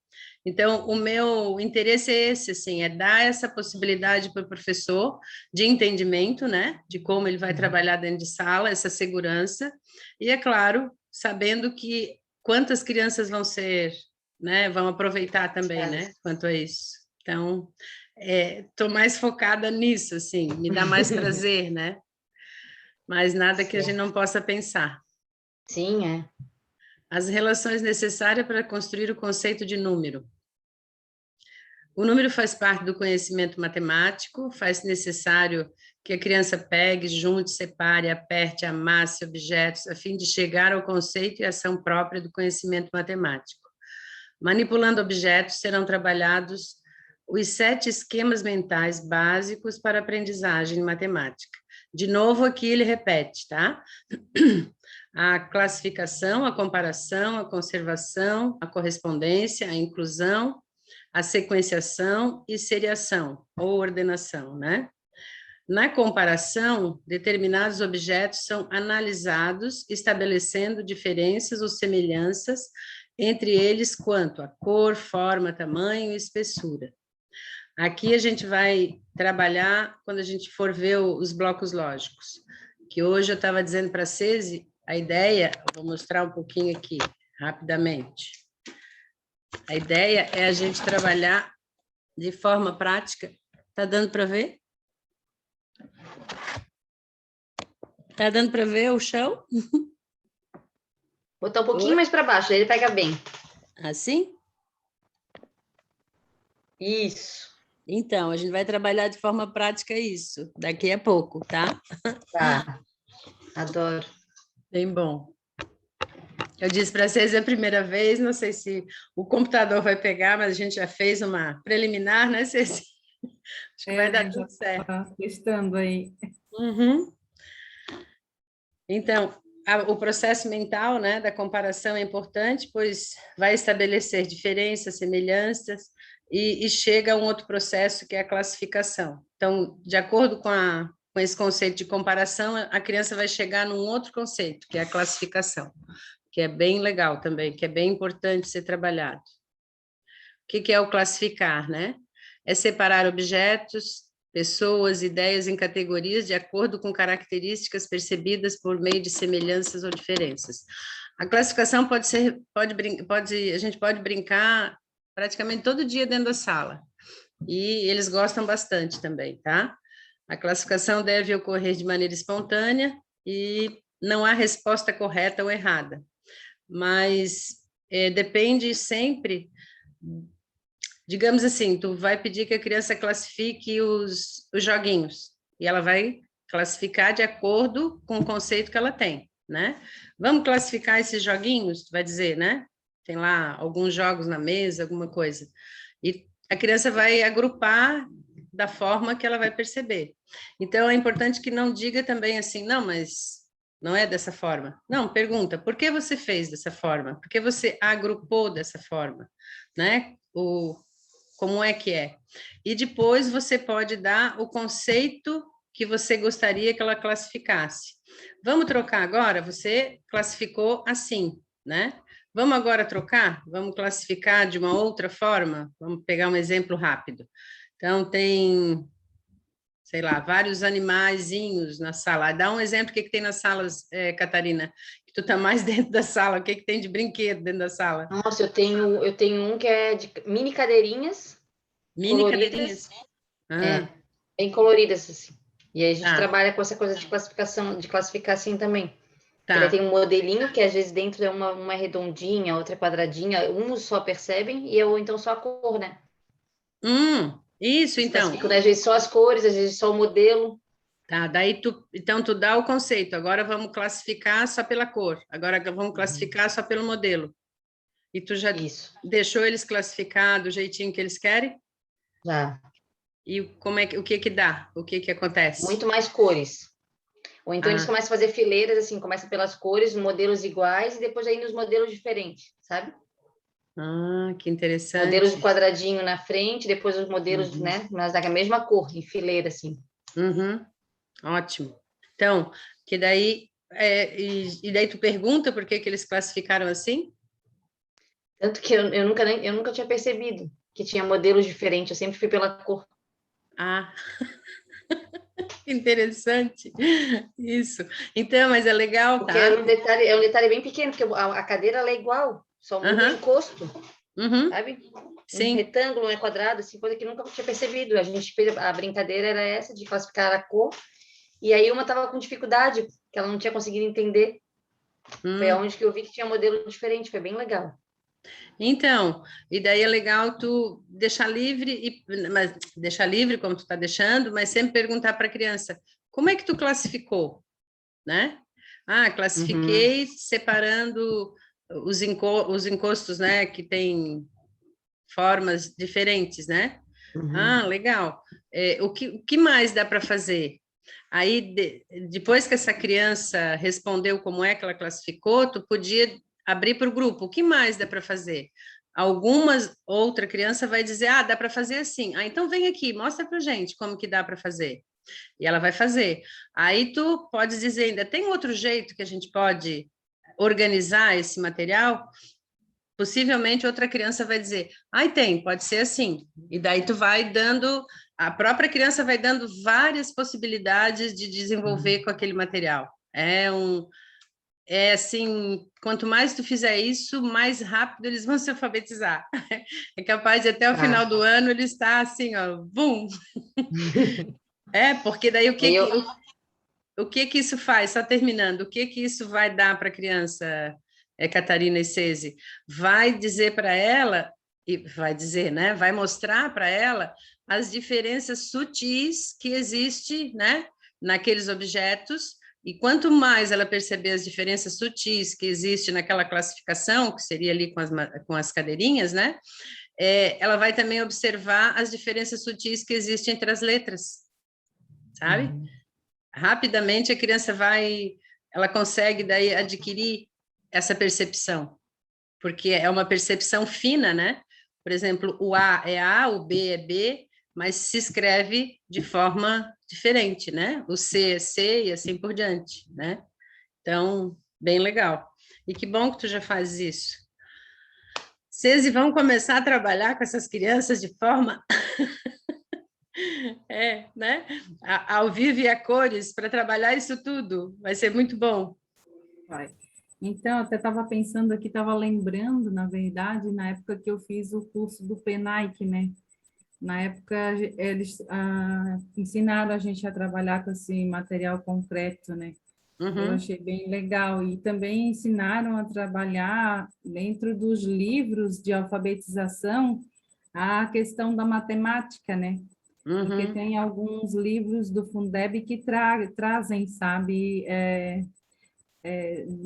Então, o meu interesse é esse, assim, é dar essa possibilidade para o professor de entendimento, né, de como ele vai trabalhar dentro de sala, essa segurança, e, é claro, sabendo que quantas crianças vão ser, né, vão aproveitar também, né, quanto a isso. Então, estou mais focada nisso, assim, me dá mais prazer, né, mas nada que a gente não possa pensar. Sim, é. As relações necessárias para construir o conceito de número. O número faz parte do conhecimento matemático, faz necessário que a criança pegue, junte, separe, aperte, amasse objetos, a fim de chegar ao conceito e ação própria do conhecimento matemático. Manipulando objetos, serão trabalhados os 7 esquemas mentais básicos para aprendizagem matemática. De novo, aqui ele repete, tá? A classificação, a comparação, a conservação, a correspondência, a inclusão, a sequenciação e seriação, ou ordenação, né? Na comparação, determinados objetos são analisados, estabelecendo diferenças ou semelhanças entre eles quanto a cor, forma, tamanho e espessura. Aqui a gente vai trabalhar quando a gente for ver os blocos lógicos, que hoje eu estava dizendo para a Cesi, a ideia, vou mostrar um pouquinho aqui, rapidamente. A ideia é a gente trabalhar de forma prática. Tá dando para ver? Tá dando para ver o chão? Botar um pouquinho mais para baixo, aí ele pega bem. Assim? Isso. Então, a gente vai trabalhar de forma prática isso, daqui a pouco, tá? Tá. Adoro. Bem bom. Eu disse para vocês a primeira vez, não sei se o computador vai pegar, mas a gente já fez uma preliminar, né, Ceci? Acho que vai dar tudo certo. Testando aí. Então, o processo mental, né, da comparação é importante, pois vai estabelecer diferenças, semelhanças, e chega a um outro processo que é a classificação. Então, de acordo com esse conceito de comparação, a criança vai chegar num outro conceito, que é a classificação. que é bem legal também, que é bem importante ser trabalhado. O que é o classificar, né? É separar objetos, pessoas, ideias em categorias de acordo com características percebidas por meio de semelhanças ou diferenças. A classificação a gente pode brincar praticamente todo dia dentro da sala. E eles gostam bastante também, tá? A classificação deve ocorrer de maneira espontânea e não há resposta correta ou errada, mas depende sempre, digamos assim, tu vai pedir que a criança classifique os joguinhos, e ela vai classificar de acordo com o conceito que ela tem, né? Vamos classificar esses joguinhos, tu vai dizer, né? Tem lá alguns jogos na mesa, alguma coisa. E a criança vai agrupar da forma que ela vai perceber. Então, é importante que não diga também assim, não, mas não é dessa forma. Não, pergunta, por que você fez dessa forma? Por que você agrupou dessa forma? Né? Como é que é? E depois você pode dar o conceito que você gostaria que ela classificasse. Vamos trocar agora? Você classificou assim, né? Vamos agora trocar? Vamos classificar de uma outra forma? Vamos pegar um exemplo rápido. Então, tem, sei lá, vários animaizinhos na sala. Dá um exemplo, o que tem nas salas, Catarina? Que tu tá mais dentro da sala, o que tem de brinquedo dentro da sala? Nossa, eu tenho um que é de mini cadeirinhas coloridas. Bem coloridas, assim. E aí a gente trabalha com essa coisa de classificar assim também. Ele tem um modelinho que às vezes dentro é uma redondinha, outra quadradinha, uns só percebem, ou então só a cor, né? Isso, então. Classificam, né? Às vezes só as cores, às vezes só o modelo. Tá, daí então tu dá o conceito, agora vamos classificar só pela cor, agora vamos classificar só pelo modelo. E tu já deixou eles classificar do jeitinho que eles querem? Já. E o que dá? O que acontece? Muito mais cores. Ou então eles começam a fazer fileiras, assim, começa pelas cores, modelos iguais, e depois aí nos modelos diferentes, sabe? Que interessante. Modelos de quadradinho na frente, depois os modelos, né? Mas da mesma cor, em fileira, assim. Ótimo. Então, que daí... e daí tu pergunta por que eles classificaram assim? Tanto que eu nunca tinha percebido que tinha modelos diferentes, eu sempre fui pela cor. Interessante, isso. Então, mas é legal, porque tá? é um detalhe bem pequeno, porque a cadeira ela é igual, só muda o encosto, sabe? Sim. Um retângulo, um quadrado, assim, coisa que nunca tinha percebido. A gente fez a brincadeira era essa, de classificar a cor, e aí uma estava com dificuldade, que ela não tinha conseguido entender. Foi aonde que eu vi que tinha modelo diferente, foi bem legal. Então, e daí é legal tu deixar livre, mas deixar livre como tu está deixando, mas sempre perguntar para a criança, como é que tu classificou, né? Classifiquei separando os encostos, né, que tem formas diferentes, né? Legal. O que mais dá para fazer? Aí, depois que essa criança respondeu como é que ela classificou, tu podia abrir para o grupo. O que mais dá para fazer? Outra criança vai dizer, dá para fazer assim. Então vem aqui, mostra para gente como que dá para fazer. E ela vai fazer. Aí tu pode dizer ainda, tem outro jeito que a gente pode organizar esse material? Possivelmente outra criança vai dizer, pode ser assim. E daí tu vai dando, a própria criança vai dando várias possibilidades de desenvolver com aquele material. É assim, quanto mais tu fizer isso, mais rápido eles vão se alfabetizar. É capaz de até o final do ano ele estar assim, ó, bum! Porque daí o que isso faz? Só terminando, o que isso vai dar para a criança, Catarina e Cese? Vai dizer para ela, e vai dizer, né? Vai mostrar para ela as diferenças sutis que existem, né? Naqueles objetos. E quanto mais ela perceber as diferenças sutis que existem naquela classificação, que seria ali com as cadeirinhas, né? Ela vai também observar as diferenças sutis que existem entre as letras, sabe? Rapidamente a criança ela consegue daí adquirir essa percepção, porque é uma percepção fina, né? Por exemplo, o A é A, o B é B, mas se escreve de forma diferente, né? O C é C e assim por diante, né? Então, bem legal. E que bom que tu já faz isso. Vocês vão começar a trabalhar com essas crianças de forma né? Ao vivo e a cores, para trabalhar isso tudo. Vai ser muito bom. Vai. Então, eu até estava pensando aqui, estava lembrando, na verdade, na época que eu fiz o curso do PENAIC, né? Na época, eles ensinaram a gente a trabalhar com esse material concreto, né? Eu achei bem legal. E também ensinaram a trabalhar dentro dos livros de alfabetização a questão da matemática, né? Porque tem alguns livros do Fundeb que trazem, sabe?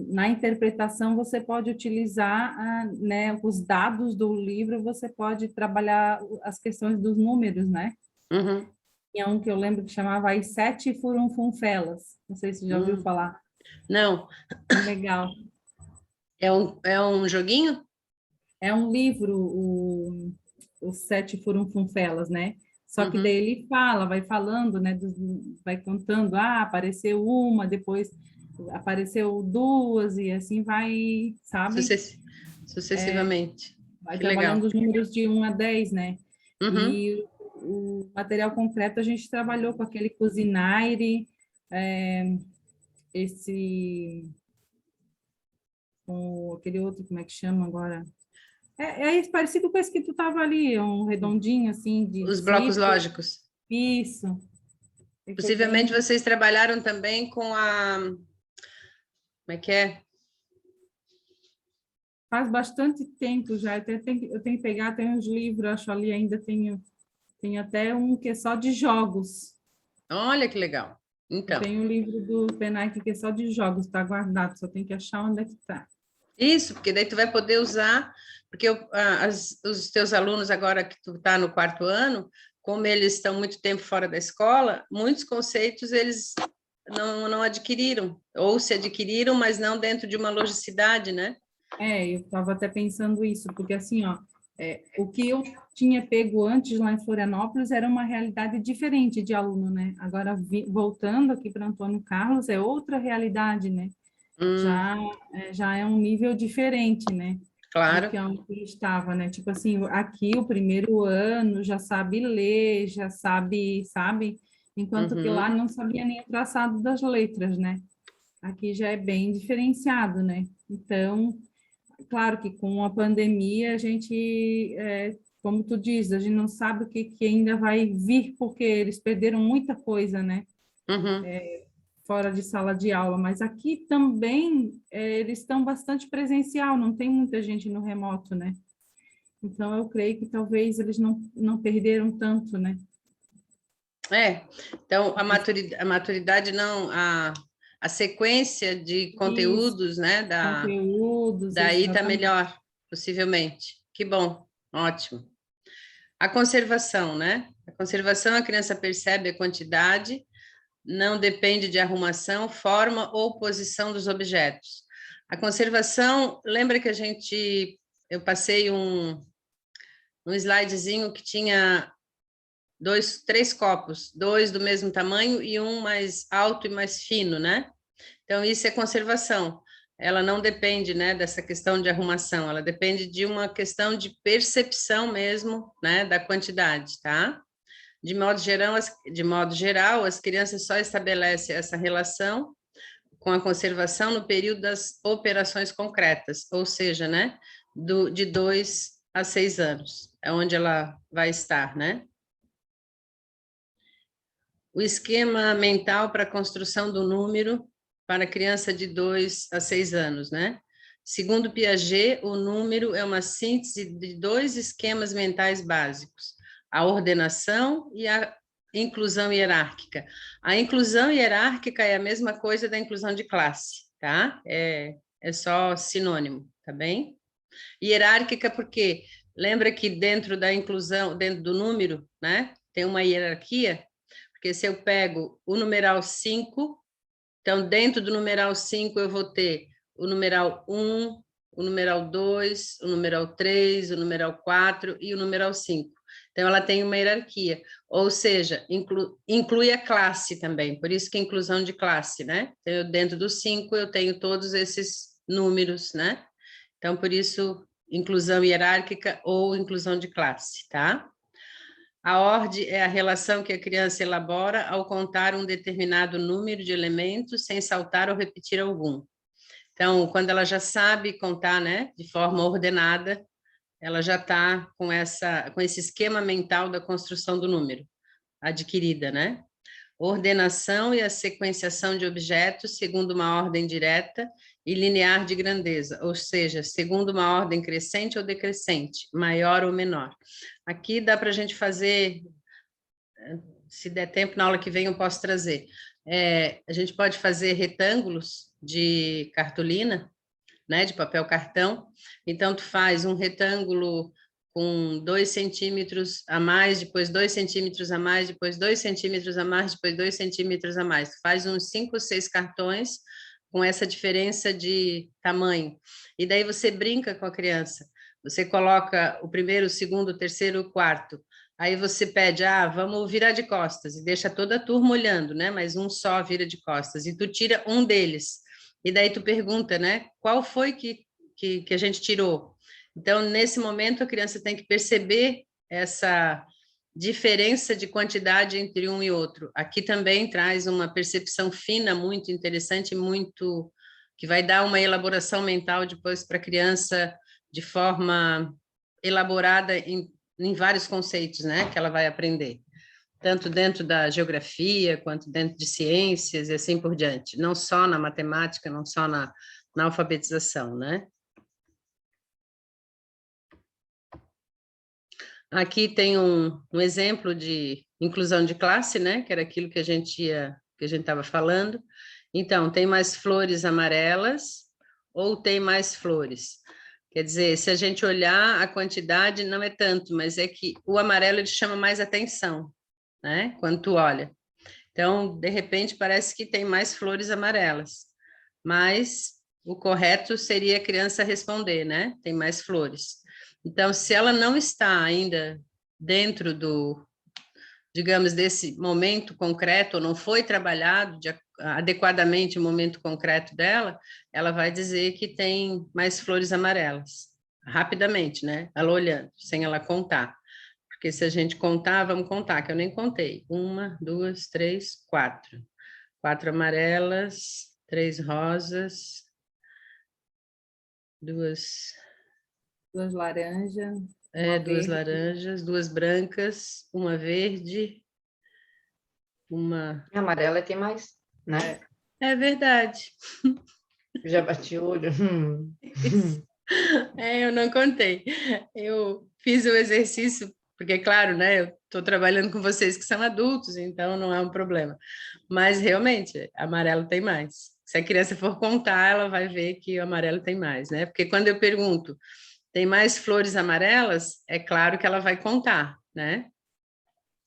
Na interpretação, você pode utilizar né, os dados do livro, você pode trabalhar as questões dos números, né? Tinha um que eu lembro que chamava As 7 Furunfunfelas. Não sei se você já ouviu falar. Não. Legal. É um joguinho? É um livro, Os 7 Furunfunfelas, né? Só que daí ele vai falando, né? Vai contando, apareceu uma, depois apareceu duas, e assim vai, sabe? Sucessivamente. Vai Que trabalhando legal. os números de 1 a 10, né? E o material concreto a gente trabalhou com aquele Cousinaire, com aquele outro, como é que chama agora? É parecido com esse que tu estava ali, um redondinho assim de Os blocos círculo. lógicos. Isso. Possivelmente vocês trabalharam também com a... Como é que é? Faz bastante tempo já. Eu tenho que pegar, tem uns livros, acho ali ainda tenho até um que é só de jogos. Olha que legal. Então. Tem um livro do PENAIC que é só de jogos, está guardado, só tem que achar onde é que está. Isso, porque daí tu vai poder usar, porque os teus alunos agora que tu está no 4º ano, como eles estão muito tempo fora da escola, muitos conceitos eles não adquiriram, ou se adquiriram, mas não dentro de uma logicidade, né? Eu estava até pensando isso, porque assim, ó, o que eu tinha pego antes lá em Florianópolis era uma realidade diferente de aluno, né? Agora, voltando aqui para Antônio Carlos, é outra realidade, né? Já é um nível diferente, né? Claro. Do que onde estava, né? Tipo assim, aqui o primeiro ano já sabe ler, já sabe, enquanto que lá não sabia nem o traçado das letras, né? Aqui já é bem diferenciado, né? Então, claro que com a pandemia a gente, como tu diz, a gente não sabe o que ainda vai vir, porque eles perderam muita coisa, né? Fora de sala de aula, mas aqui também eles estão bastante presencial, não tem muita gente no remoto, né? Então, eu creio que talvez eles não perderam tanto, né? Então, a maturidade não... A sequência de conteúdos, Isso, né? conteúdos, Daí está exatamente. melhor, possivelmente. Que bom, ótimo. A conservação, né? A conservação, a criança percebe a quantidade, não depende de arrumação, forma ou posição dos objetos. A conservação, lembra que eu passei um slidezinho que tinha 3 copos, 2 do mesmo tamanho e um mais alto e mais fino, né? Então, isso é conservação. Ela não depende, né, dessa questão de arrumação, ela depende de uma questão de percepção mesmo, né, da quantidade, tá? De modo geral, as crianças só estabelecem essa relação com a conservação no período das operações concretas, ou seja, né, de 2 a 6 anos, é onde ela vai estar, né? O esquema mental para a construção do número para criança de 2 a 6 anos, né? Segundo Piaget, o número é uma síntese de 2 esquemas mentais básicos, a ordenação e a inclusão hierárquica. A inclusão hierárquica é a mesma coisa da inclusão de classe, tá? É só sinônimo, tá bem? Hierárquica porque lembra que dentro da inclusão, dentro do número, né, tem uma hierarquia, porque se eu pego o numeral 5, então dentro do numeral 5 eu vou ter o numeral 1, o numeral 2, o numeral 3, o numeral 4 e o numeral 5. Então, ela tem uma hierarquia, ou seja, inclui a classe também, por isso que é inclusão de classe, né? Então, dentro do 5 eu tenho todos esses números, né? Então, por isso, inclusão hierárquica ou inclusão de classe, tá? A ordem é a relação que a criança elabora ao contar um determinado número de elementos sem saltar ou repetir algum. Então, quando ela já sabe contar, né, de forma ordenada, ela já está com esse esquema mental da construção do número adquirida, né? Ordenação e a sequenciação de objetos segundo uma ordem direta e linear de grandeza, ou seja, segundo uma ordem crescente ou decrescente, maior ou menor. Aqui dá para a gente fazer, se der tempo, na aula que vem eu posso trazer. A gente pode fazer retângulos de cartolina, né, de papel cartão. Então, tu faz um retângulo com 2 centímetros a mais, depois 2 centímetros a mais, depois 2 centímetros a mais, depois 2 centímetros a mais. Tu faz uns 5 ou 6 cartões com essa diferença de tamanho. E daí você brinca com a criança. Você coloca o primeiro, o segundo, o terceiro, o quarto. Aí você pede, vamos virar de costas, e deixa toda a turma olhando, né? Mas um só vira de costas, e tu tira um deles. E daí tu pergunta, né? Qual foi que a gente tirou? Então, nesse momento, a criança tem que perceber essa diferença de quantidade entre um e outro. Aqui também traz uma percepção fina, muito interessante, muito que vai dar uma elaboração mental depois para a criança de forma elaborada em vários conceitos, né? Que ela vai aprender. Tanto dentro da geografia, quanto dentro de ciências e assim por diante. Não só na matemática, não só na alfabetização, né? Aqui tem um exemplo de inclusão de classe, né? Que era aquilo que a gente estava falando. Então, tem mais flores amarelas ou tem mais flores? Quer dizer, se a gente olhar a quantidade, não é tanto, mas é que o amarelo ele chama mais atenção, né? Quando tu olha. Então, de repente, parece que tem mais flores amarelas, mas o correto seria a criança responder, né? Tem mais flores. Então, se ela não está ainda dentro digamos, desse momento concreto, ou não foi trabalhado adequadamente o momento concreto dela, ela vai dizer que tem mais flores amarelas, rapidamente, né? Ela olhando, sem ela contar. Porque se a gente contar, vamos contar, que eu nem contei. 1, 2, 3, 4. 4 amarelas, 3 rosas, 2 laranjas. 2 laranjas, 2 brancas, uma verde, uma... A amarela tem mais, né? É verdade. Já bati o olho. Eu não contei. Eu fiz o exercício, porque, claro, né, eu estou trabalhando com vocês que são adultos, então não é um problema. Mas, realmente, amarelo tem mais. Se a criança for contar, ela vai ver que o amarelo tem mais, né? Porque quando eu pergunto, tem mais flores amarelas? É claro que ela vai contar, né?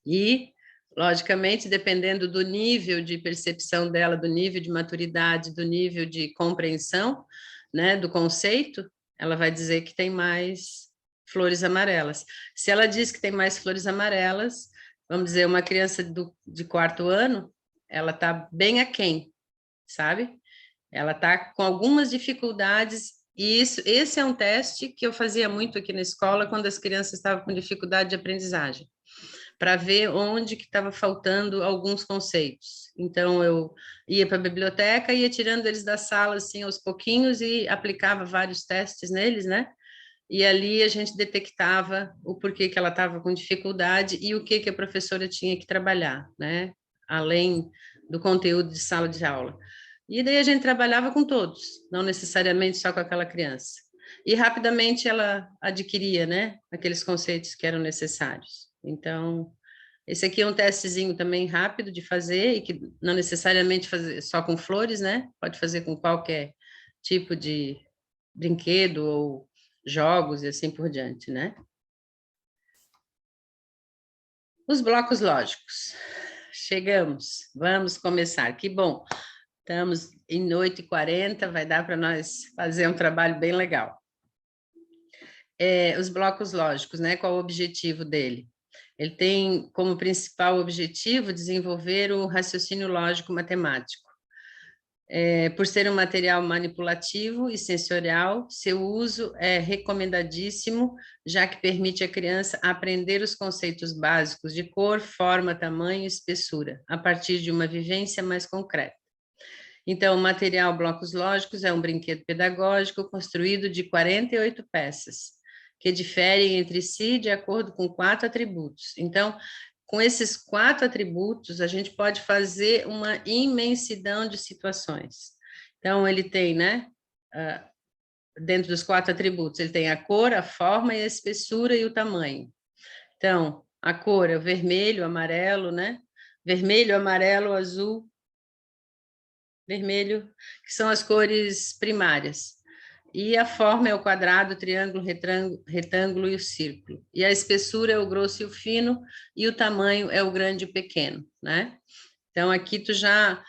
E, logicamente, dependendo do nível de percepção dela, do nível de maturidade, do nível de compreensão, né, do conceito, ela vai dizer que tem mais flores amarelas. Se ela diz que tem mais flores amarelas, vamos dizer, uma criança de 4º ano, ela está bem aquém, sabe? Ela está com algumas dificuldades, e esse é um teste que eu fazia muito aqui na escola, quando as crianças estavam com dificuldade de aprendizagem, para ver onde que estava faltando alguns conceitos. Então, eu ia para a biblioteca, ia tirando eles da sala, assim, aos pouquinhos, e aplicava vários testes neles, né? E ali a gente detectava o porquê que ela estava com dificuldade e o que a professora tinha que trabalhar, né? Além do conteúdo de sala de aula. E daí a gente trabalhava com todos, não necessariamente só com aquela criança. E rapidamente ela adquiria, né, aqueles conceitos que eram necessários. Então, esse aqui é um testezinho também rápido de fazer, e que não necessariamente fazer só com flores, né? Pode fazer com qualquer tipo de brinquedo ou jogos e assim por diante, né? Os blocos lógicos. Chegamos, vamos começar. Que bom, estamos em 8h40, vai dar para nós fazer um trabalho bem legal. Os blocos lógicos, né? Qual o objetivo dele? Ele tem como principal objetivo desenvolver o raciocínio lógico matemático. Por ser um material manipulativo e sensorial, seu uso é recomendadíssimo, já que permite à criança aprender os conceitos básicos de cor, forma, tamanho e espessura, a partir de uma vivência mais concreta. Então, o material Blocos Lógicos é um brinquedo pedagógico construído de 48 peças, que diferem entre si de acordo com 4 atributos. Então, com esses 4 atributos, a gente pode fazer uma imensidão de situações. Então, ele tem, né, dentro dos 4 atributos, ele tem a cor, a forma, a espessura e o tamanho. Então, a cor é o vermelho, amarelo, né? Vermelho, amarelo, azul, vermelho, que são as cores primárias. E a forma é o quadrado, triângulo, retângulo e o círculo. E a espessura é o grosso e o fino, e o tamanho é o grande e o pequeno, né? Então, aqui tu já,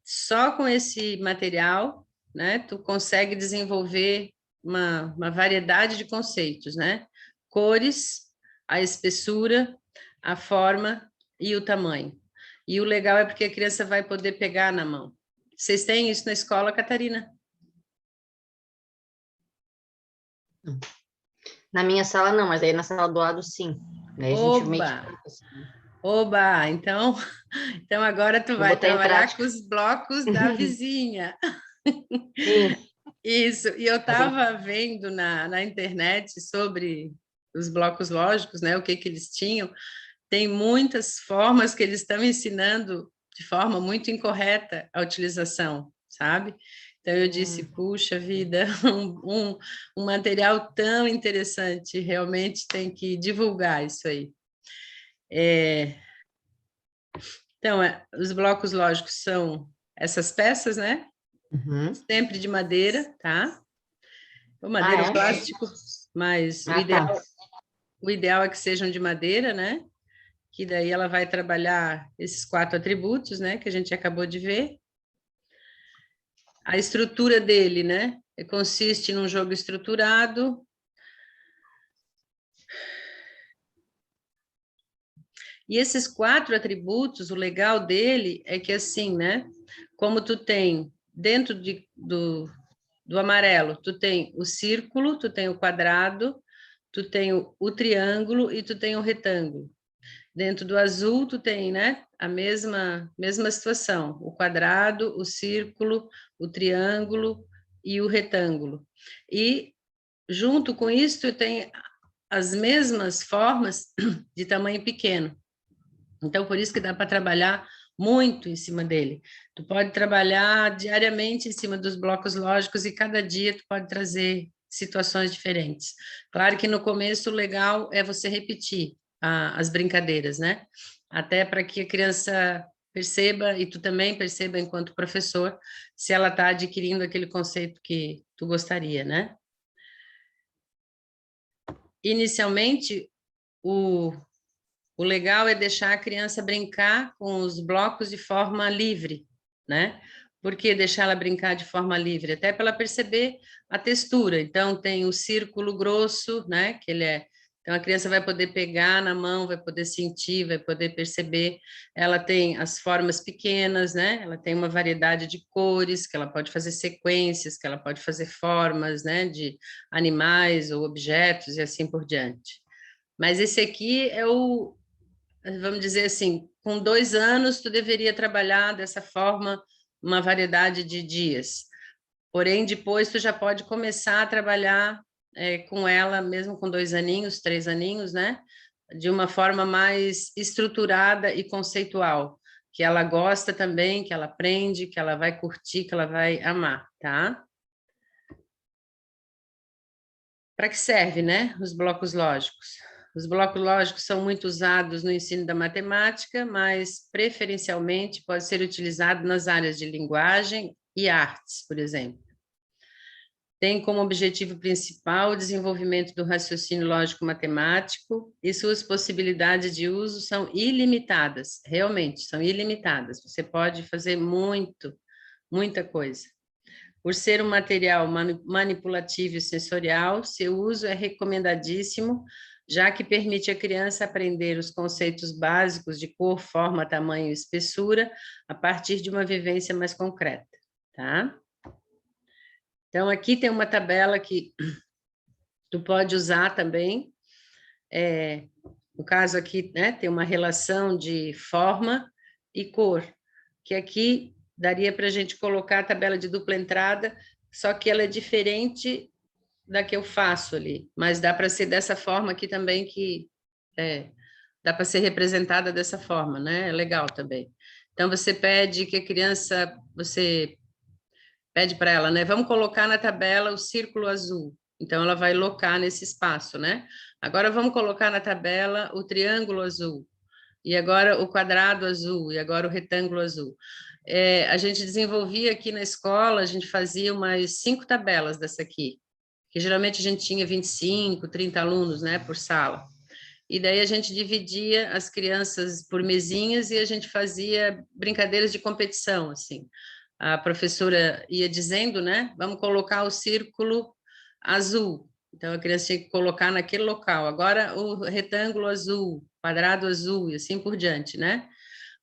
só com esse material, né, tu consegue desenvolver uma variedade de conceitos, né? Cores, a espessura, a forma e o tamanho. E o legal é porque a criança vai poder pegar na mão. Vocês têm isso na escola, Catarina? Na minha sala não, mas aí na sala do lado sim. Aí a gente meio que... Oba! Então agora tu vai trabalhar com os blocos da vizinha. Sim. Isso, e eu estava vendo na internet sobre os blocos lógicos, né, o que eles tinham. Tem muitas formas que eles estão ensinando de forma muito incorreta a utilização, sabe? Então, eu disse, puxa vida, um material tão interessante, realmente tem que divulgar isso aí. Então, os blocos lógicos são essas peças, né? Uhum. Sempre de madeira, tá? Ou madeira ou plástico, mas o ideal é que sejam de madeira, né? Que daí ela vai trabalhar esses 4 atributos, né? Que a gente acabou de ver. A estrutura dele, né? Consiste num jogo estruturado. E esses 4 atributos, o legal dele é que assim, né? Como tu tem dentro do amarelo, tu tem o círculo, tu tem o quadrado, tu tem o triângulo e tu tem o retângulo. Dentro do azul, tu tem, né, a mesma situação, o quadrado, o círculo, o triângulo e o retângulo. E, junto com isso, tu tem as mesmas formas de tamanho pequeno. Então, por isso que dá para trabalhar muito em cima dele. Tu pode trabalhar diariamente em cima dos blocos lógicos e cada dia tu pode trazer situações diferentes. Claro que no começo o legal é você repetir as brincadeiras, né? Até para que a criança perceba e tu também perceba enquanto professor se ela está adquirindo aquele conceito que tu gostaria, né? Inicialmente, o legal é deixar a criança brincar com os blocos de forma livre, né? Por que deixar ela brincar de forma livre? Até para ela perceber a textura. Então, tem o círculo grosso, né? Que ele é... Então, a criança vai poder pegar na mão, vai poder sentir, vai poder perceber. Ela tem as formas pequenas, né? Ela tem uma variedade de cores, que ela pode fazer sequências, que ela pode fazer formas, né? De animais ou objetos e assim por diante. Mas esse aqui é vamos dizer assim, com 2 anos, tu deveria trabalhar dessa forma uma variedade de dias. Porém, depois tu já pode começar a trabalhar com ela, mesmo com 2 aninhos, 3 aninhos, né? De uma forma mais estruturada e conceitual, que ela gosta também, que ela aprende, que ela vai curtir, que ela vai amar, tá? Para que serve, né? Os blocos lógicos. Os blocos lógicos são muito usados no ensino da matemática, mas preferencialmente pode ser utilizado nas áreas de linguagem e artes, por exemplo. Tem como objetivo principal o desenvolvimento do raciocínio lógico-matemático e suas possibilidades de uso são ilimitadas, realmente, são ilimitadas. Você pode fazer muita coisa. Por ser um material manipulativo e sensorial, seu uso é recomendadíssimo, já que permite à criança aprender os conceitos básicos de cor, forma, tamanho e espessura a partir de uma vivência mais concreta. tá? Então, aqui tem uma tabela que tu pode usar também. No caso aqui, né, tem uma relação de forma e cor, que aqui daria para a gente colocar a tabela de dupla entrada, só que ela é diferente da que eu faço ali, mas dá para ser dessa forma aqui também, que dá para ser representada dessa forma, né? É legal também. Então, você pede que a criança, você pede para ela, né? Vamos colocar na tabela o círculo azul. Então, ela vai locar nesse espaço, né? Agora, vamos colocar na tabela o triângulo azul. E agora o quadrado azul. E agora o retângulo azul. A gente desenvolvia aqui na escola, a gente fazia umas 5 tabelas dessa aqui. Que geralmente a gente tinha 25, 30 alunos, né? Por sala. E daí a gente dividia as crianças por mesinhas e a gente fazia brincadeiras de competição, assim. A professora ia dizendo, né, vamos colocar o círculo azul. Então, a criança tinha que colocar naquele local. Agora, o retângulo azul, quadrado azul, e assim por diante, né?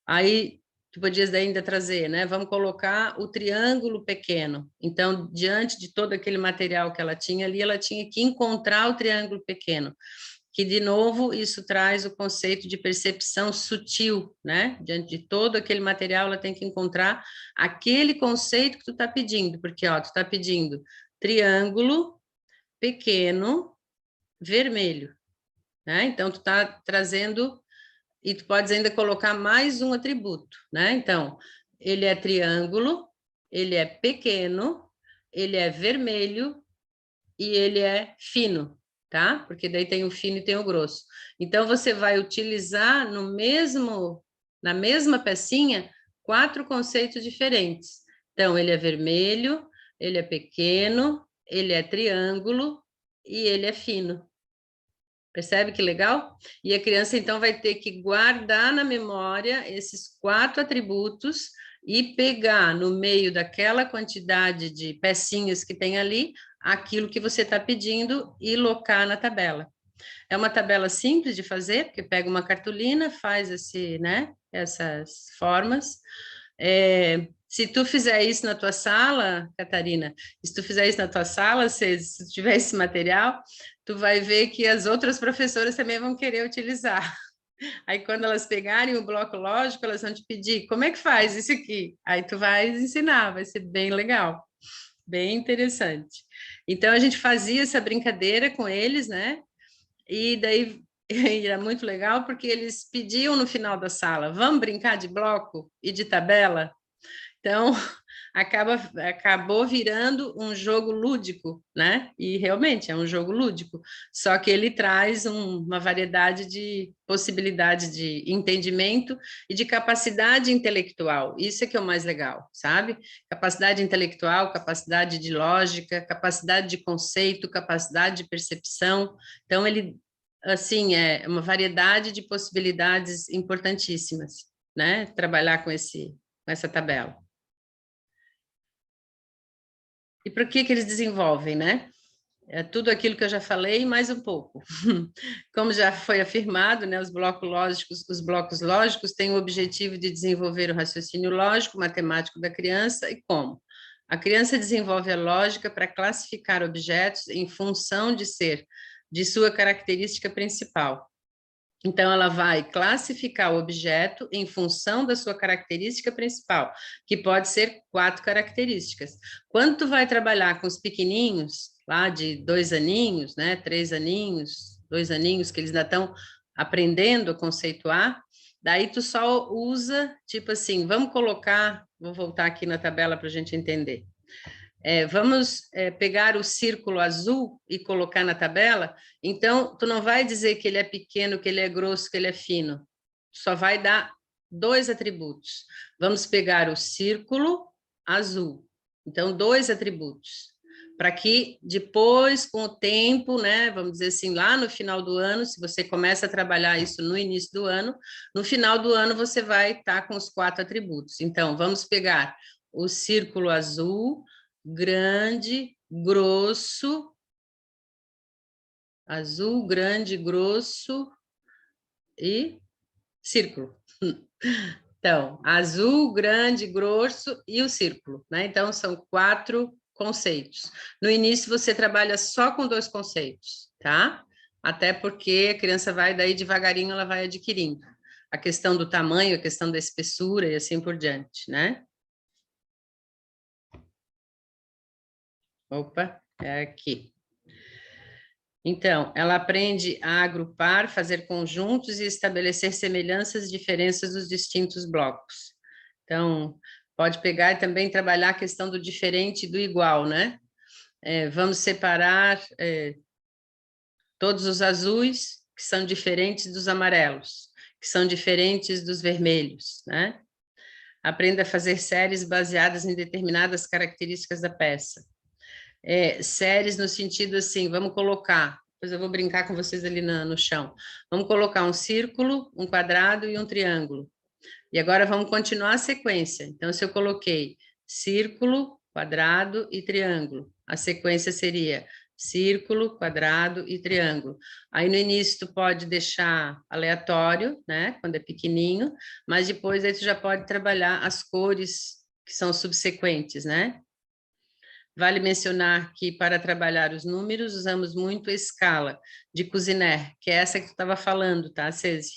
Aí, tu podias ainda trazer, né? Vamos colocar o triângulo pequeno. Então, diante de todo aquele material que ela tinha ali, ela tinha que encontrar o triângulo pequeno, que, de novo, isso traz o conceito de percepção sutil, né? Diante de todo aquele material, ela tem que encontrar aquele conceito que tu está pedindo, porque, ó, tu está pedindo triângulo pequeno vermelho, né? Então, tu está trazendo, e tu podes ainda colocar mais um atributo, né? Então, ele é triângulo, ele é pequeno, ele é vermelho e ele é fino, tá? Porque daí tem o fino e tem o grosso. Então, você vai utilizar na mesma pecinha, 4 conceitos diferentes. Então, ele é vermelho, ele é pequeno, ele é triângulo e ele é fino. Percebe que legal? E a criança, então, vai ter que guardar na memória esses 4 atributos e pegar no meio daquela quantidade de pecinhas que tem ali, aquilo que você está pedindo e locar na tabela. É uma tabela simples de fazer, porque pega uma cartolina, faz essas formas. Se tu fizer isso na tua sala, Catarina, se tu fizer isso na tua sala, se tu tiver esse material, tu vai ver que as outras professoras também vão querer utilizar. Aí, quando elas pegarem o bloco lógico, elas vão te pedir, como é que faz isso aqui? Aí tu vai ensinar, vai ser bem legal, bem interessante. Então, a gente fazia essa brincadeira com eles, né? E daí era muito legal, porque eles pediam no final da sala, vamos brincar de bloco e de tabela? Então, acabou virando um jogo lúdico, né? E realmente é um jogo lúdico, só que ele traz uma variedade de possibilidades de entendimento e de capacidade intelectual. Isso é que é o mais legal, sabe? Capacidade intelectual, capacidade de lógica, capacidade de conceito, capacidade de percepção. Então, ele, assim, é uma variedade de possibilidades importantíssimas, né? Trabalhar com essa tabela. E para que eles desenvolvem, né? É tudo aquilo que eu já falei, mais um pouco. Como já foi afirmado, né, os blocos lógicos têm o objetivo de desenvolver o raciocínio lógico, matemático da criança, e como? A criança desenvolve a lógica para classificar objetos em função de sua característica principal. Então, ela vai classificar o objeto em função da sua característica principal, que pode ser 4 características. Quando tu vai trabalhar com os pequenininhos, lá de 2 aninhos, né, 3 aninhos, 2 aninhos, que eles ainda estão aprendendo a conceituar, daí tu só usa, tipo assim, vamos colocar, vou voltar aqui na tabela para a gente entender. Vamos pegar o círculo azul e colocar na tabela, então, tu não vai dizer que ele é pequeno, que ele é grosso, que ele é fino, só vai dar 2 atributos. Vamos pegar o círculo azul, então, 2 atributos, para que depois, com o tempo, né, vamos dizer assim, lá no final do ano, se você começa a trabalhar isso no início do ano, no final do ano você vai estar com os 4 atributos. Então, vamos pegar o círculo azul, grande, grosso, azul, grande, grosso e círculo. Então, azul, grande, grosso e o círculo, né? Então, são 4 conceitos. No início, você trabalha só com 2 conceitos, tá? Até porque a criança vai, daí devagarinho, ela vai adquirindo. A questão do tamanho, a questão da espessura e assim por diante, né? Opa, é aqui. Então, ela aprende a agrupar, fazer conjuntos e estabelecer semelhanças e diferenças dos distintos blocos. Então, pode pegar e também trabalhar a questão do diferente e do igual, né? Vamos separar todos os azuis, que são diferentes dos amarelos, que são diferentes dos vermelhos, né? Aprenda a fazer séries baseadas em determinadas características da peça. Séries no sentido assim, vamos colocar, depois eu vou brincar com vocês ali no chão, vamos colocar um círculo, um quadrado e um triângulo. E agora vamos continuar a sequência. Então, se eu coloquei círculo, quadrado e triângulo, a sequência seria círculo, quadrado e triângulo. Aí no início tu pode deixar aleatório, né, quando é pequenininho, mas depois aí tu já pode trabalhar as cores que são subsequentes, né? Vale mencionar que para trabalhar os números usamos muito a escala de Cuisenaire, que é essa que tu estava falando, tá, Cesi?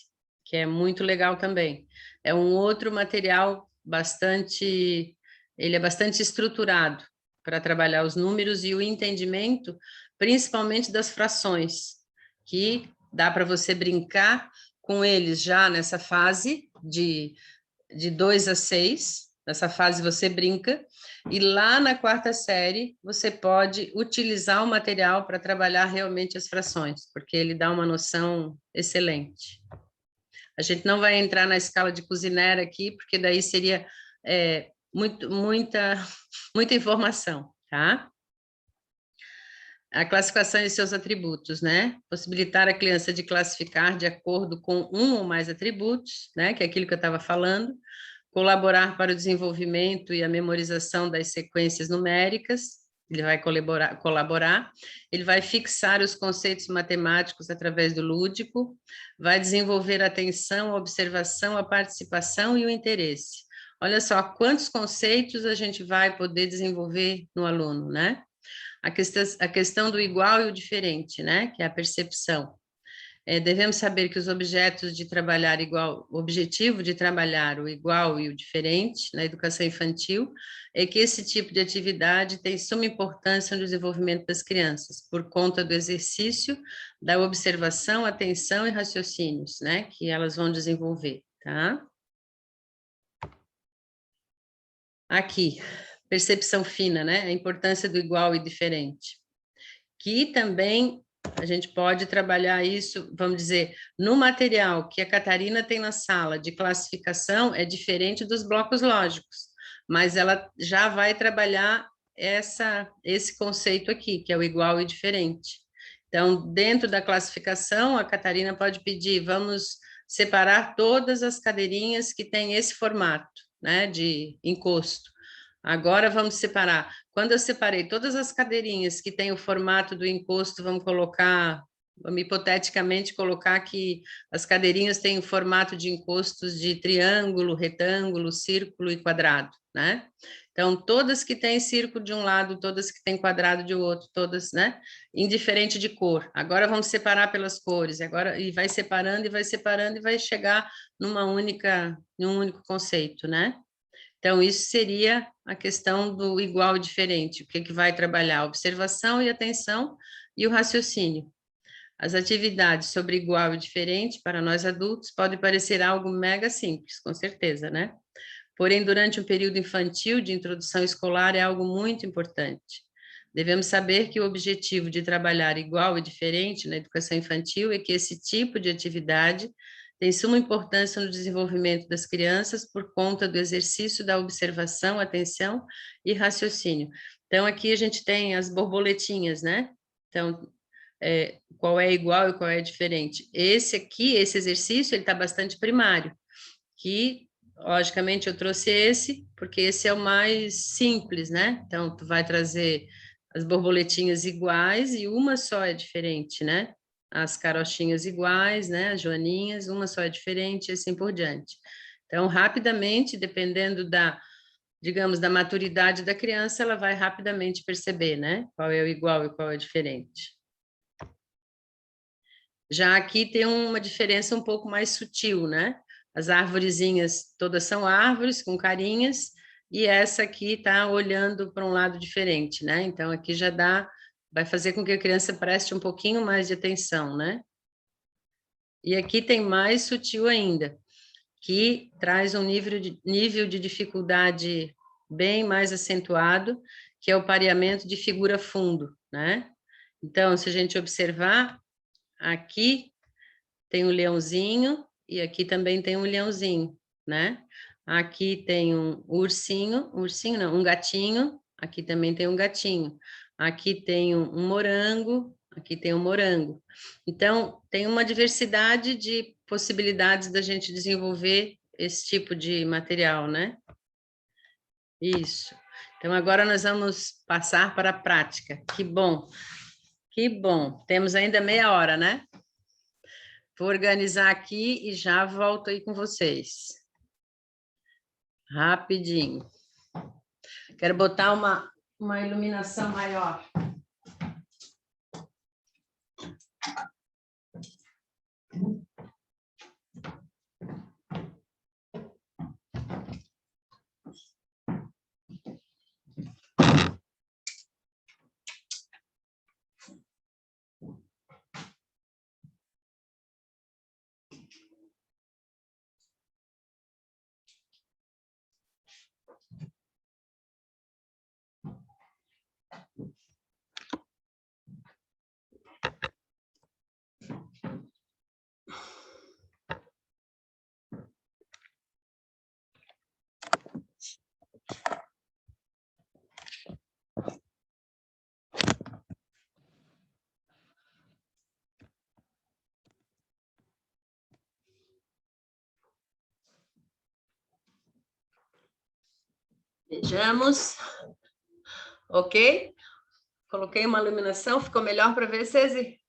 Que é muito legal também. É um outro material ele é bastante estruturado para trabalhar os números e o entendimento, principalmente das frações, que dá para você brincar com eles já nessa fase de 2 a 6, nessa fase você brinca, e lá na 4ª série você pode utilizar o material para trabalhar realmente as frações, porque ele dá uma noção excelente. A gente não vai entrar na escala de Cuisenaire aqui, porque daí seria muita informação, tá? A classificação e seus atributos, né? Possibilitar a criança de classificar de acordo com um ou mais atributos, né? Que é aquilo que eu estava falando. Colaborar para o desenvolvimento e a memorização das sequências numéricas, ele vai colaborar, ele vai fixar os conceitos matemáticos através do lúdico, vai desenvolver a atenção, a observação, a participação e o interesse. Olha só quantos conceitos a gente vai poder desenvolver no aluno, né? A questão do igual e o diferente, né? Que é a percepção. Devemos saber que os objetos de trabalhar igual, o objetivo de trabalhar o igual e o diferente na educação infantil é que esse tipo de atividade tem suma importância no desenvolvimento das crianças, por conta do exercício, da observação, atenção e raciocínios, né, que elas vão desenvolver, tá? Aqui, percepção fina, né, a importância do igual e diferente, que também a gente pode trabalhar isso, vamos dizer, no material que a Catarina tem na sala de classificação, é diferente dos blocos lógicos, mas ela já vai trabalhar esse conceito aqui, que é o igual e diferente. Então, dentro da classificação, a Catarina pode pedir, vamos separar todas as cadeirinhas que têm esse formato, né, de encosto. Agora vamos separar. Quando eu separei todas as cadeirinhas que têm o formato do encosto, vamos hipoteticamente colocar que as cadeirinhas têm o formato de encostos de triângulo, retângulo, círculo e quadrado, né? Então, todas que têm círculo de um lado, todas que têm quadrado de outro, todas, né? Indiferente de cor. Agora vamos separar pelas cores, e vai separando e vai chegar num único conceito, né? Então, isso seria a questão do igual e diferente, o que vai trabalhar? A observação e atenção e o raciocínio. As atividades sobre igual e diferente, para nós adultos, pode parecer algo mega simples, com certeza, né? Porém, durante um período infantil de introdução escolar é algo muito importante. Devemos saber que o objetivo de trabalhar igual e diferente na educação infantil é que esse tipo de atividade tem suma importância no desenvolvimento das crianças por conta do exercício da observação, atenção e raciocínio. Então, aqui a gente tem as borboletinhas, né? Então, qual é igual e qual é diferente. Esse exercício, ele está bastante primário, que, logicamente, eu trouxe esse, porque esse é o mais simples, né? Então, tu vai trazer as borboletinhas iguais e uma só é diferente, né? As carochinhas iguais, né, as joaninhas, uma só é diferente, e assim por diante. Então, rapidamente, dependendo da, digamos, da maturidade da criança, ela vai rapidamente perceber, né? Qual é o igual e qual é o diferente. Já aqui tem uma diferença um pouco mais sutil, né? As arvorezinhas todas são árvores com carinhas, e essa aqui está olhando para um lado diferente, né? Então, aqui já dá, vai fazer com que a criança preste um pouquinho mais de atenção, né? E aqui tem mais sutil ainda, que traz um nível de dificuldade bem mais acentuado, que é o pareamento de figura fundo, né? Então, se a gente observar, aqui tem um leãozinho e aqui também tem um leãozinho, né? Aqui tem um ursinho não, um gatinho, aqui também tem um gatinho. Aqui tem um morango, aqui tem um morango. Então, tem uma diversidade de possibilidades da gente desenvolver esse tipo de material, né? Isso. Então, agora nós vamos passar para a prática. Que bom, que bom. Temos ainda meia hora, né? Vou organizar aqui e já volto aí com vocês. Rapidinho. Quero botar uma iluminação maior. Vejamos. Ok? Coloquei uma iluminação, ficou melhor para ver, Cezi?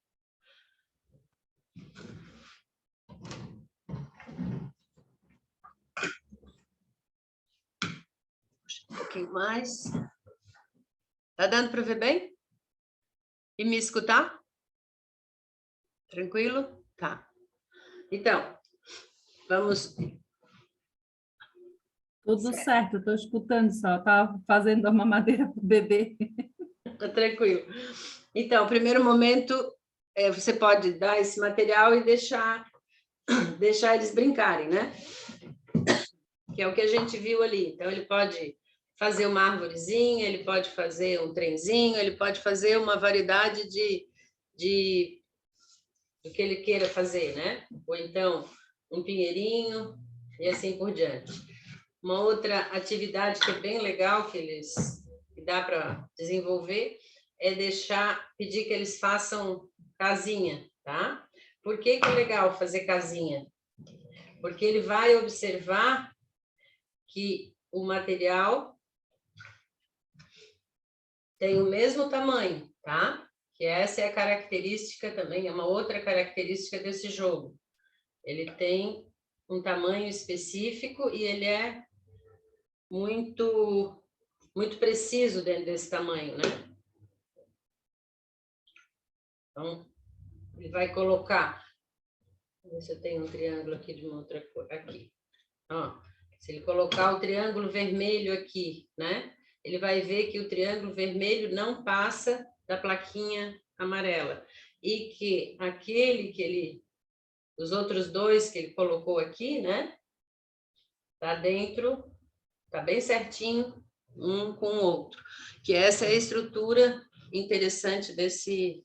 Puxa um pouquinho mais. Tá dando para ver bem? E me escutar? Tranquilo? Tá. Então, vamos... Tudo certo, estou escutando só, estava fazendo a mamadeira para o bebê. Tá tranquilo. Então, primeiro momento, você pode dar esse material e deixar eles brincarem, né? Que é o que a gente viu ali. Então, ele pode fazer uma arvorezinha, ele pode fazer um trenzinho, ele pode fazer uma variedade do que ele queira fazer, né? Ou então, um pinheirinho e assim por diante. Uma outra atividade que é bem legal, que dá para desenvolver, é pedir que eles façam casinha, tá? Por que é legal fazer casinha? Porque ele vai observar que o material tem o mesmo tamanho, tá? Que essa é a característica também, é uma outra característica desse jogo. Ele tem um tamanho específico e ele é muito preciso dentro desse tamanho, né? Então, ele vai colocar... Vou ver se eu tenho um triângulo aqui de uma outra cor. Aqui. Ó, se ele colocar o triângulo vermelho aqui, né? Ele vai ver que o triângulo vermelho não passa da plaquinha amarela. E que os outros dois que ele colocou aqui, né? Tá dentro, tá bem certinho um com o outro. Que essa é a estrutura interessante desse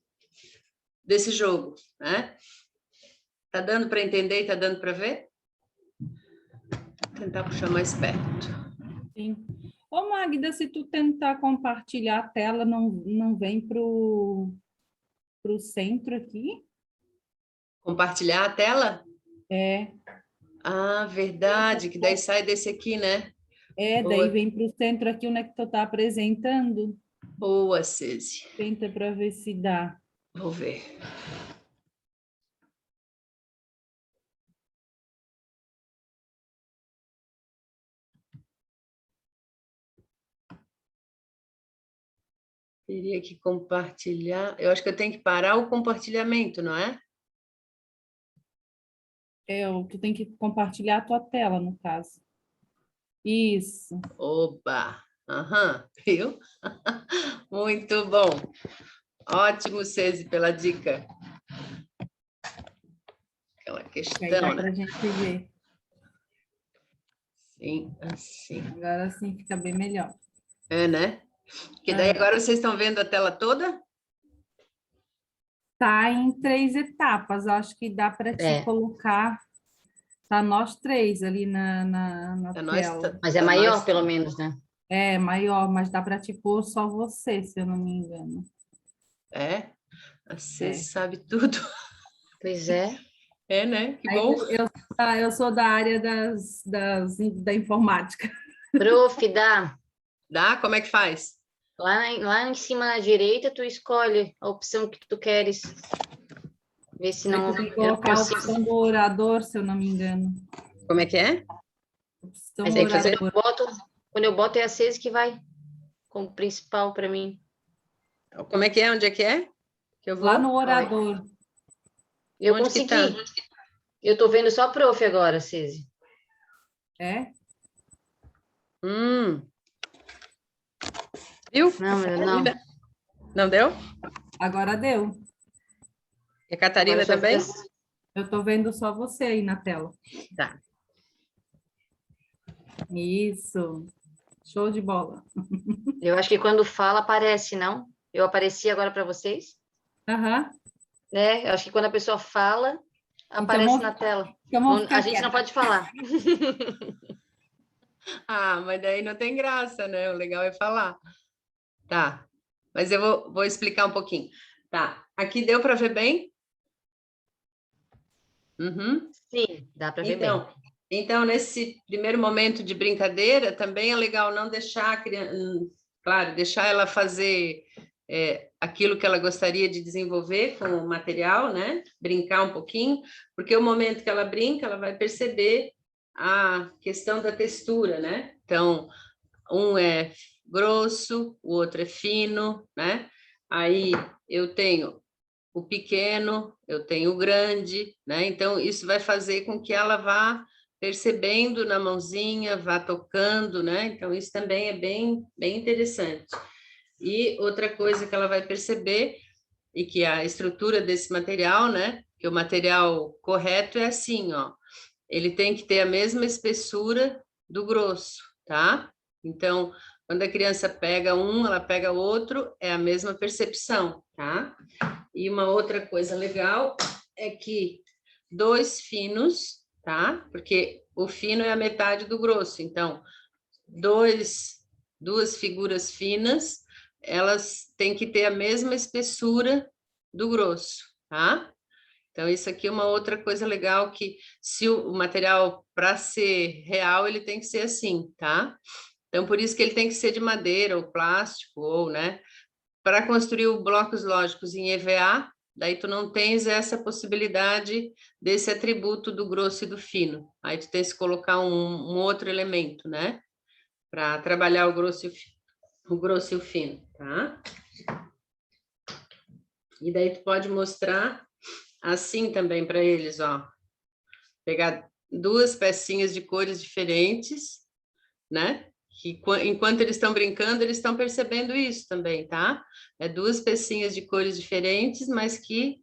jogo, né? Tá dando para entender e tá dando para ver? Vou tentar puxar mais perto. Sim. Ô, Magda, se tu tentar compartilhar a tela, não vem para o centro aqui? Compartilhar a tela? É. Ah, verdade, que daí sai desse aqui, né? É, Boa. daí vem para o centro aqui onde é que tu está apresentando. Boa, Ceci. Tenta para ver se dá. Vou ver. Teria que compartilhar. Eu acho que eu tenho que parar o compartilhamento, não é? Tu tem que compartilhar a tua tela, no caso. Isso. Oba! Aham, viu? Muito bom. Ótimo, Ceci, pela dica. Aquela Aí questão, dá né? para a gente ver. Sim, assim. Agora sim fica bem melhor. É, né? Porque daí agora vocês estão vendo a tela toda? Tá em 3 etapas. Acho que dá para te colocar. Tá nós 3 ali na É nós, tela. Mas é tá maior, nós. pelo menos, né? É maior, mas dá para te pôr só você, se eu não me engano. É? Você É. sabe tudo. Pois é. É, né? Que Aí bom. eu sou da área da informática. Prof, dá. Dá? Como é que faz? Lá em cima na direita, tu escolhe a opção que tu queres. Vê se Aí não, tu tem que eu não colocar a consigo. opção do orador, se eu não me engano. Como é que é? Opção Mas é que orador. quando eu boto é a Cese que vai como principal para mim. Como é que é? Onde é que é? Que eu Lá no vou? orador. Eu Onde que tá? consegui. Eu tô vendo só a prof agora, Cese. É? Hum. Viu? Não, mas não. Catarina? Não deu? Agora deu. E a Agora Catarina só fica. também? Eu tô vendo só você aí na tela. Tá. Isso. Show de bola. Eu acho que quando fala aparece, não? Eu apareci agora para vocês, Aham. né? Eu acho que quando a pessoa fala, Então, aparece na tela. vamos A ficar gente não quieta. pode falar. Ah, mas daí não tem graça, né? O legal é falar. Tá. Mas eu vou explicar um pouquinho. Tá. Aqui deu para ver bem? Uhum. Sim, dá para ver bem. Então, nesse primeiro momento de brincadeira, também é legal não deixar a criança, claro, deixar ela fazer aquilo que ela gostaria de desenvolver com o material, né? Brincar um pouquinho, porque o momento que ela brinca, ela vai perceber a questão da textura, né? Então, um é grosso, o outro é fino, né? Aí eu tenho o pequeno, eu tenho o grande, né? Então, isso vai fazer com que ela vá percebendo na mãozinha, vá tocando, né? Então, isso também é bem interessante. E outra coisa que ela vai perceber, e que a estrutura desse material, né? Que o material correto é assim, ó. Ele tem que ter a mesma espessura do grosso, tá? Então, quando a criança pega um, ela pega outro, é a mesma percepção, tá? E uma outra coisa legal é que dois finos, tá? Porque o fino é a metade do grosso. Então, duas figuras finas, elas têm que ter a mesma espessura do grosso, tá? Então, isso aqui é uma outra coisa legal que, se o material, para ser real, ele tem que ser assim, tá? Então, por isso que ele tem que ser de madeira ou plástico, ou, né? Para construir os blocos lógicos em EVA, daí tu não tens essa possibilidade desse atributo do grosso e do fino. Aí tu tens que colocar um outro elemento, né? Para trabalhar o grosso e o fino, tá? E daí tu pode mostrar assim também para eles, ó. Pegar duas pecinhas de cores diferentes, né? Que enquanto eles estão brincando, eles estão percebendo isso também, tá? É duas pecinhas de cores diferentes, mas que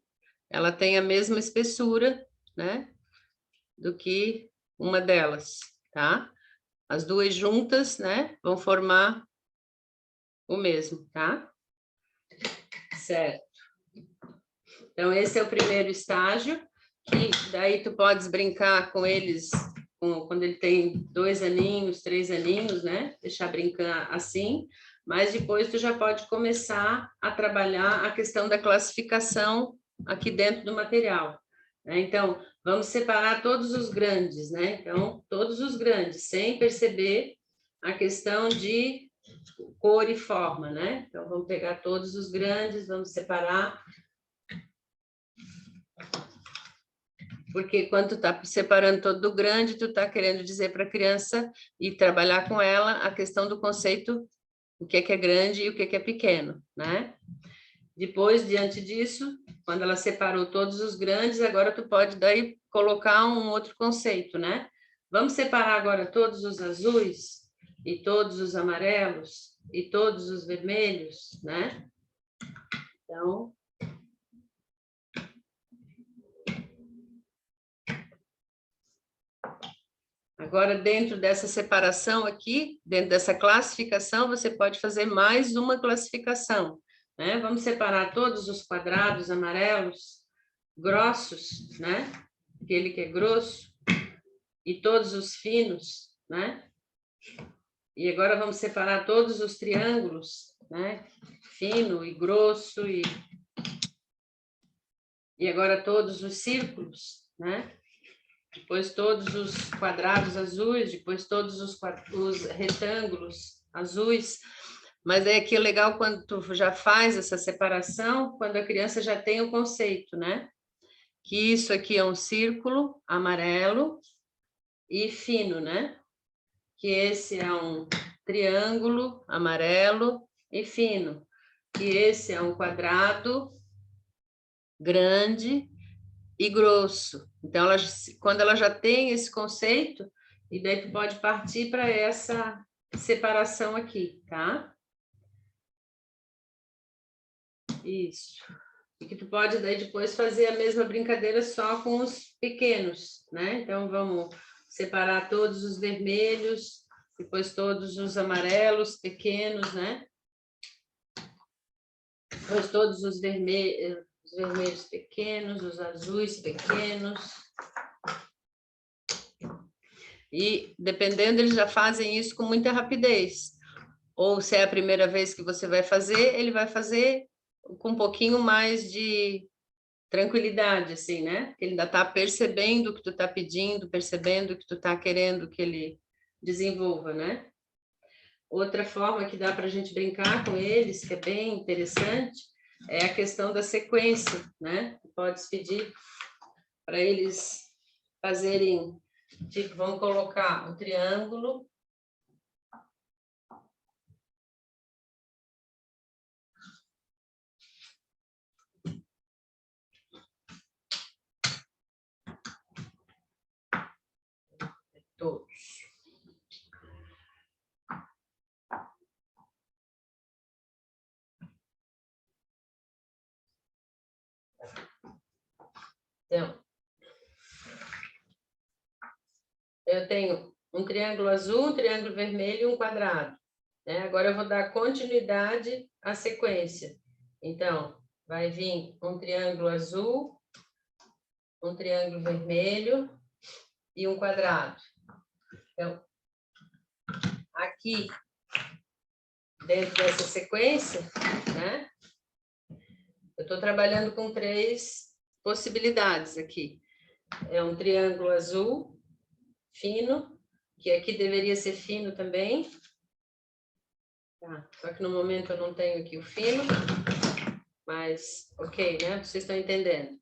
ela tem a mesma espessura, né? Do que uma delas, tá? As duas juntas, né? Vão formar o mesmo, tá? Certo. Então, esse é o primeiro estágio, que daí tu podes brincar com eles quando ele tem 2 aninhos, 3 aninhos, né? Deixar brincar assim, mas depois tu já pode começar a trabalhar a questão da classificação aqui dentro do material, né? Então, vamos separar todos os grandes, né? Então, todos os grandes, sem perceber a questão de cor e forma, né? Então, vamos pegar todos os grandes, vamos separar. Porque quando tu está separando todo do grande, tu está querendo dizer para a criança e trabalhar com ela a questão do conceito o que é grande e o que é pequeno, né? Depois, diante disso, quando ela separou todos os grandes, agora tu pode daí colocar um outro conceito, né? Vamos separar agora todos os azuis e todos os amarelos e todos os vermelhos, né? Então, agora, dentro dessa separação aqui, dentro dessa classificação, você pode fazer mais uma classificação, né? Vamos separar todos os quadrados amarelos grossos, né? Aquele que é grosso, e todos os finos, né? E agora vamos separar todos os triângulos, né? Fino e grosso, e agora todos os círculos, né? Depois todos os quadrados azuis, depois todos os retângulos azuis. Mas é que é legal quando tu já faz essa separação, quando a criança já tem o conceito, né? Que isso aqui é um círculo amarelo e fino, né? Que esse é um triângulo amarelo e fino. Que esse é um quadrado grande e grosso. Então, quando ela já tem esse conceito, e daí tu pode partir para essa separação aqui, tá? Isso. E que tu pode daí depois fazer a mesma brincadeira só com os pequenos, né? Então, vamos separar todos os vermelhos, depois todos os amarelos pequenos, né? Depois todos os vermelhos pequenos, os azuis pequenos. E, dependendo, eles já fazem isso com muita rapidez. Ou se é a primeira vez que você vai fazer, ele vai fazer com um pouquinho mais de tranquilidade, assim, né? Ele ainda está percebendo o que tu está pedindo, percebendo o que tu está querendo que ele desenvolva, né? Outra forma que dá para a gente brincar com eles, que é bem interessante, é a questão da sequência, né? Tu podes pedir para eles fazerem, tipo, vamos colocar um triângulo, todos. Então, eu tenho um triângulo azul, um triângulo vermelho e um quadrado, né? Agora eu vou dar continuidade à sequência. Então, vai vir um triângulo azul, um triângulo vermelho e um quadrado. Então, aqui, dentro dessa sequência, né? Eu estou trabalhando com 3 possibilidades aqui. É um triângulo azul, fino, que aqui deveria ser fino também. Tá, só que no momento eu não tenho aqui o fino, mas ok, né? Vocês estão entendendo.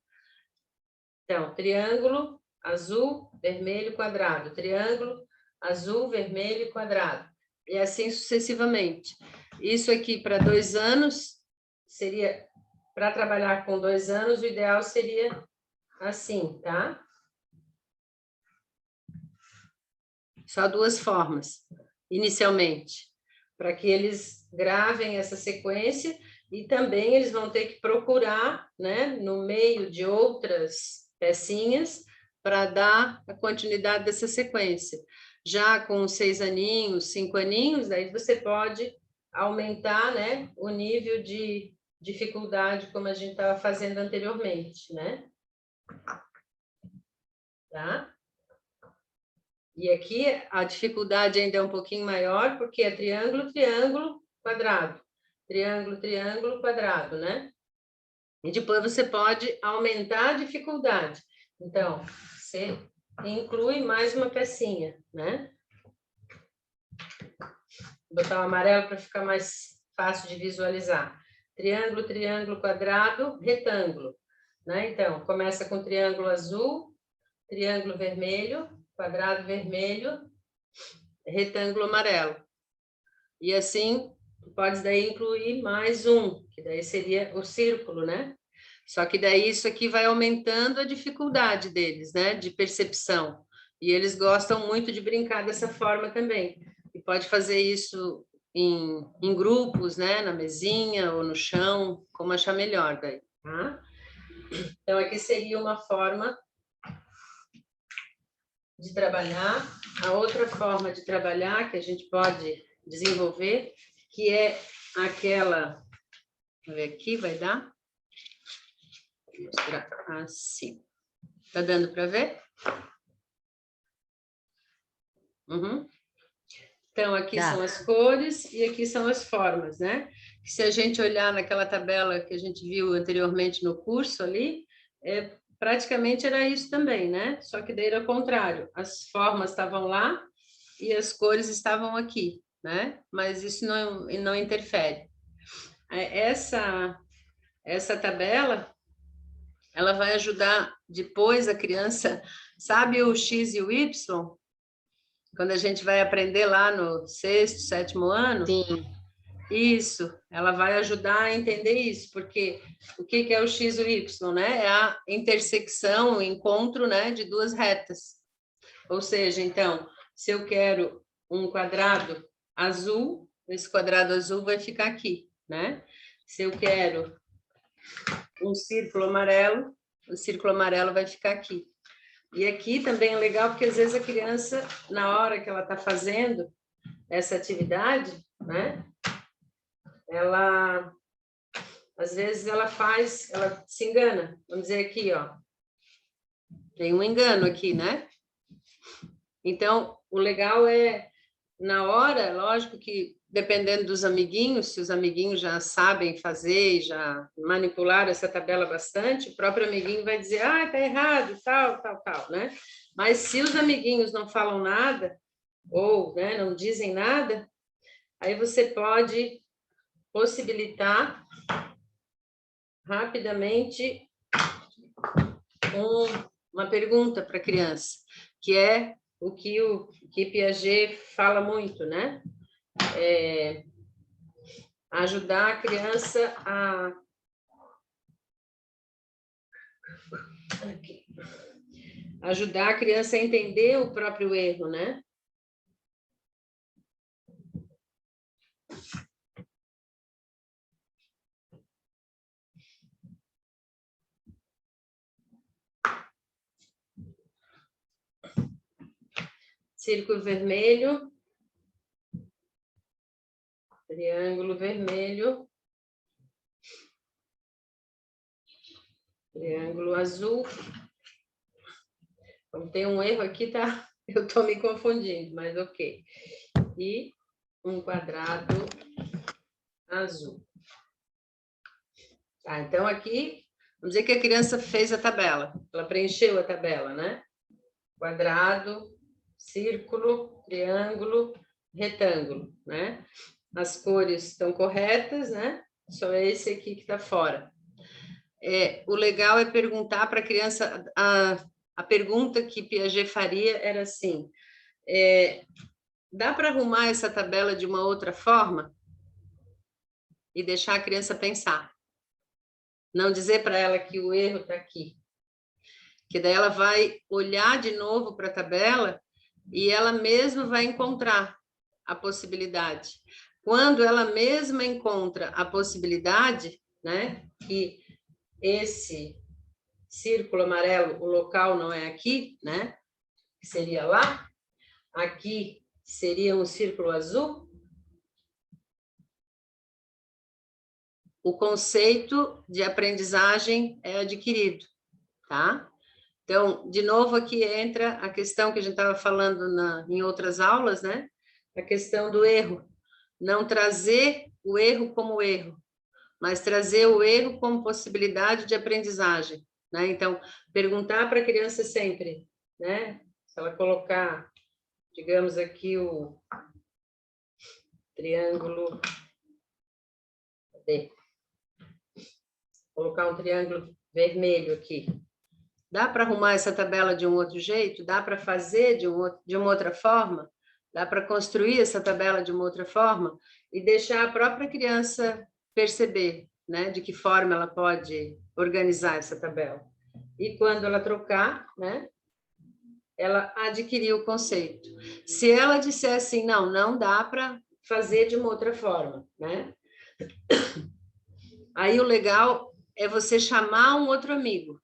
Então, triângulo, azul, vermelho, quadrado. Triângulo, azul, vermelho, quadrado. E assim sucessivamente. Isso aqui para 2 anos, seria, para trabalhar com 2 anos, o ideal seria assim, tá? Só 2 formas, inicialmente, para que eles gravem essa sequência e também eles vão ter que procurar, né, no meio de outras pecinhas para dar a continuidade dessa sequência. Já com 6 aninhos, 5 aninhos, daí você pode aumentar, né, o nível de dificuldade, como a gente estava fazendo anteriormente, né? Tá? E aqui a dificuldade ainda é um pouquinho maior, porque é triângulo, triângulo, quadrado. Triângulo, triângulo, quadrado, né? E depois você pode aumentar a dificuldade. Então, você inclui mais uma pecinha, né? Vou botar o amarelo para ficar mais fácil de visualizar. Triângulo, triângulo, quadrado, retângulo, né? Então, começa com triângulo azul, triângulo vermelho, quadrado vermelho, retângulo amarelo. E assim, pode daí incluir mais um, que daí seria o círculo, né? Só que daí isso aqui vai aumentando a dificuldade deles, né? De percepção. E eles gostam muito de brincar dessa forma também. E pode fazer isso em grupos, né? Na mesinha ou no chão, como achar melhor daí, tá? Então, aqui seria uma forma de trabalhar. A outra forma de trabalhar que a gente pode desenvolver, que é aquela... Vamos ver aqui, vai dar? Vou mostrar assim. Tá dando para ver? Uhum. Então, aqui são as cores e aqui são as formas, né? Se a gente olhar naquela tabela que a gente viu anteriormente no curso ali, praticamente era isso também, né? Só que daí era o contrário. As formas estavam lá e as cores estavam aqui, né? Mas isso não interfere. Essa tabela, ela vai ajudar depois a criança, sabe o X e o Y? Quando a gente vai aprender lá no 6º, 7º ano? Sim. Isso, ela vai ajudar a entender isso, porque o que é o X e o Y, né? É a intersecção, o encontro, né, de duas retas. Ou seja, então, se eu quero um quadrado azul, esse quadrado azul vai ficar aqui, né? Se eu quero um círculo amarelo, o círculo amarelo vai ficar aqui. E aqui também é legal, porque às vezes a criança, na hora que ela está fazendo essa atividade, né? Ela, às vezes, ela se engana. Vamos dizer aqui, ó. Tem um engano aqui, né? Então, o legal é, na hora, lógico que, dependendo dos amiguinhos, se os amiguinhos já sabem fazer e já manipularam essa tabela bastante, o próprio amiguinho vai dizer, tá errado, tal, né? Mas se os amiguinhos não falam nada, ou, né, não dizem nada, aí você pode possibilitar rapidamente uma pergunta para a criança, que é o que Piaget fala muito, né? Ajudar a criança ajudar a criança a entender o próprio erro, né? Círculo vermelho, triângulo vermelho, triângulo azul. Como tem um erro aqui, tá? Eu estou me confundindo, mas ok. E um quadrado azul. Tá, então aqui, vamos dizer que a criança fez a tabela, ela preencheu a tabela, né? Quadrado, círculo, triângulo, retângulo, né? As cores estão corretas, né? Só esse aqui que está fora. O legal é perguntar para a criança, a pergunta que Piaget faria era assim, dá para arrumar essa tabela de uma outra forma? E deixar a criança pensar. Não dizer para ela que o erro está aqui. Que daí ela vai olhar de novo para a tabela e ela mesma vai encontrar a possibilidade. Quando ela mesma encontra a possibilidade, né, que esse círculo amarelo, o local não é aqui, né, que seria lá, aqui seria um círculo azul, o conceito de aprendizagem é adquirido, tá? Então, de novo, aqui entra a questão que a gente estava falando em outras aulas, né? A questão do erro. Não trazer o erro como erro, mas trazer o erro como possibilidade de aprendizagem, né? Então, perguntar para a criança sempre, né? Se ela colocar, digamos aqui, o triângulo... Cadê? Colocar um triângulo vermelho aqui. Dá para arrumar essa tabela de um outro jeito? Dá para fazer de uma outra forma? Dá para construir essa tabela de uma outra forma e deixar a própria criança perceber, né, de que forma ela pode organizar essa tabela. E quando ela trocar, né, ela adquirir o conceito. Se ela disser assim, não, não dá para fazer de uma outra forma, né? Aí o legal é você chamar um outro amigo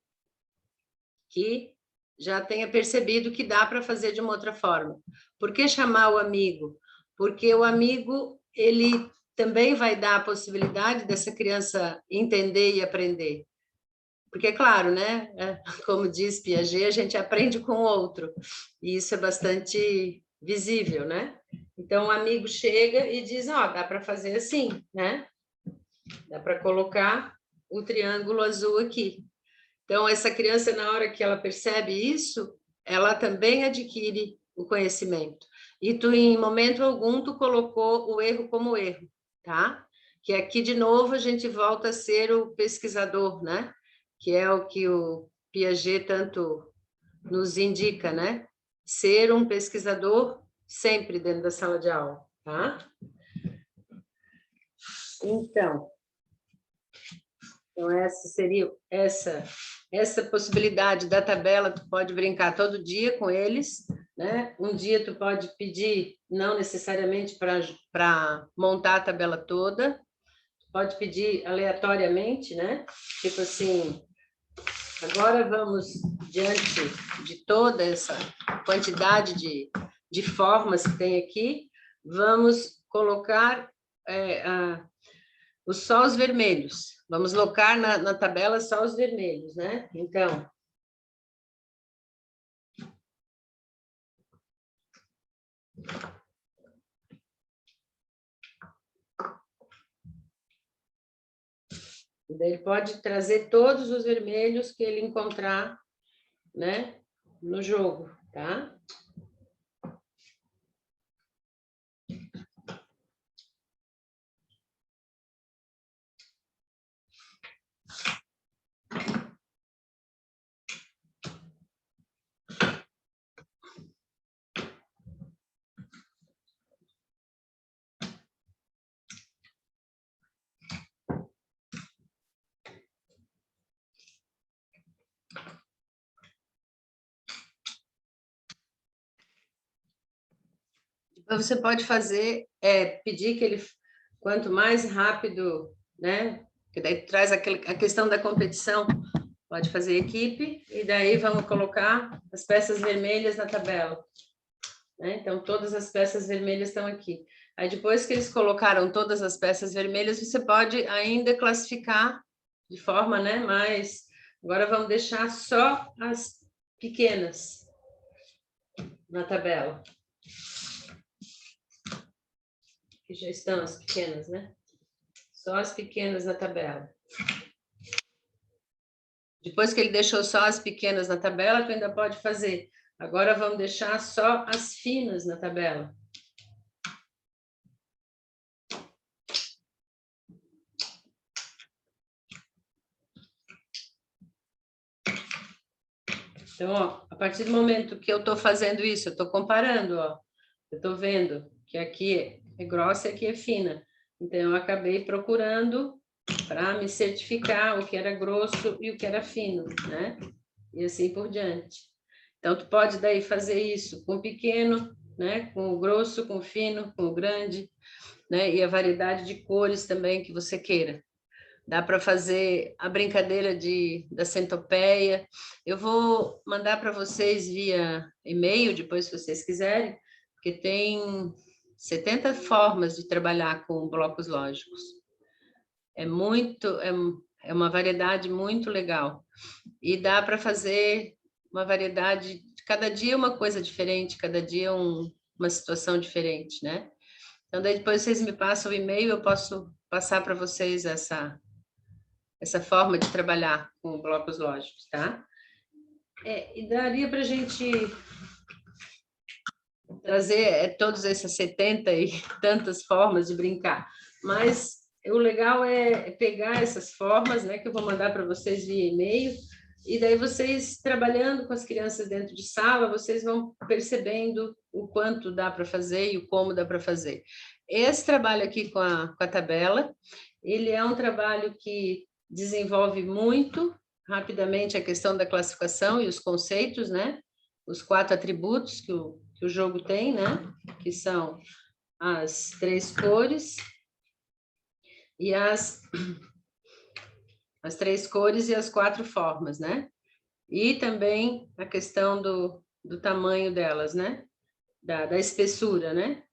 que já tenha percebido que dá para fazer de uma outra forma. Por que chamar o amigo? Porque o amigo, ele também vai dar a possibilidade dessa criança entender e aprender. Porque, é claro, né? Como diz Piaget, a gente aprende com o outro. E isso é bastante visível, né? Então, o amigo chega e diz, dá para fazer assim, né? Dá para colocar o triângulo azul aqui. Então, essa criança, na hora que ela percebe isso, ela também adquire o conhecimento. E tu, em momento algum, tu colocou o erro como erro, tá? Que aqui, de novo, a gente volta a ser o pesquisador, né? Que é o que o Piaget tanto nos indica, né? Ser um pesquisador sempre dentro da sala de aula, tá? Então essa seria essa possibilidade da tabela, tu pode brincar todo dia com eles, né? Um dia tu pode pedir, não necessariamente para montar a tabela toda, pode pedir aleatoriamente, né? Tipo assim, agora vamos, diante de toda essa quantidade de formas que tem aqui, vamos colocar os sóis vermelhos. Vamos colocar na tabela só os vermelhos, né? Então, ele pode trazer todos os vermelhos que ele encontrar, né, no jogo, tá? Você pode fazer, pedir que ele, quanto mais rápido, né? Que daí traz a questão da competição, pode fazer equipe, e daí vamos colocar as peças vermelhas na tabela. Né? Então, todas as peças vermelhas estão aqui. Aí, depois que eles colocaram todas as peças vermelhas, você pode ainda classificar de forma, né, mais... Agora, vamos deixar só as pequenas na tabela. Que já estão as pequenas, né? Só as pequenas na tabela. Depois que ele deixou só as pequenas na tabela, tu ainda pode fazer. Agora vamos deixar só as finas na tabela. Então, ó, a partir do momento que eu estou fazendo isso, eu estou comparando, ó. Eu estou vendo que aqui é grossa e aqui é fina. Então, eu acabei procurando para me certificar o que era grosso e o que era fino, né? E assim por diante. Então, tu pode daí fazer isso com o pequeno, né? Com o grosso, com o fino, com o grande, né? E a variedade de cores também que você queira. Dá para fazer a brincadeira da centopeia. Eu vou mandar para vocês via e-mail, depois, se vocês quiserem, porque tem 70 formas de trabalhar com blocos lógicos. É uma variedade muito legal. E dá para fazer uma variedade, cada dia uma coisa diferente, cada dia uma situação diferente, né? Então, daí depois vocês me passam o e-mail, eu posso passar para vocês essa forma de trabalhar com blocos lógicos, tá? E daria para a gente trazer todas essas 70 e tantas formas de brincar, mas o legal é pegar essas formas, né, que eu vou mandar para vocês via e-mail, E daí vocês, trabalhando com as crianças dentro de sala, vocês vão percebendo o quanto dá para fazer e o como dá para fazer. Esse trabalho aqui com a tabela, ele é um trabalho que desenvolve muito rapidamente a questão da classificação e os conceitos, né? Os 4 atributos que o jogo tem, né? Que são as 3 cores e as 3 cores e as 4 formas, né? E também a questão do tamanho delas, né? Da espessura, né?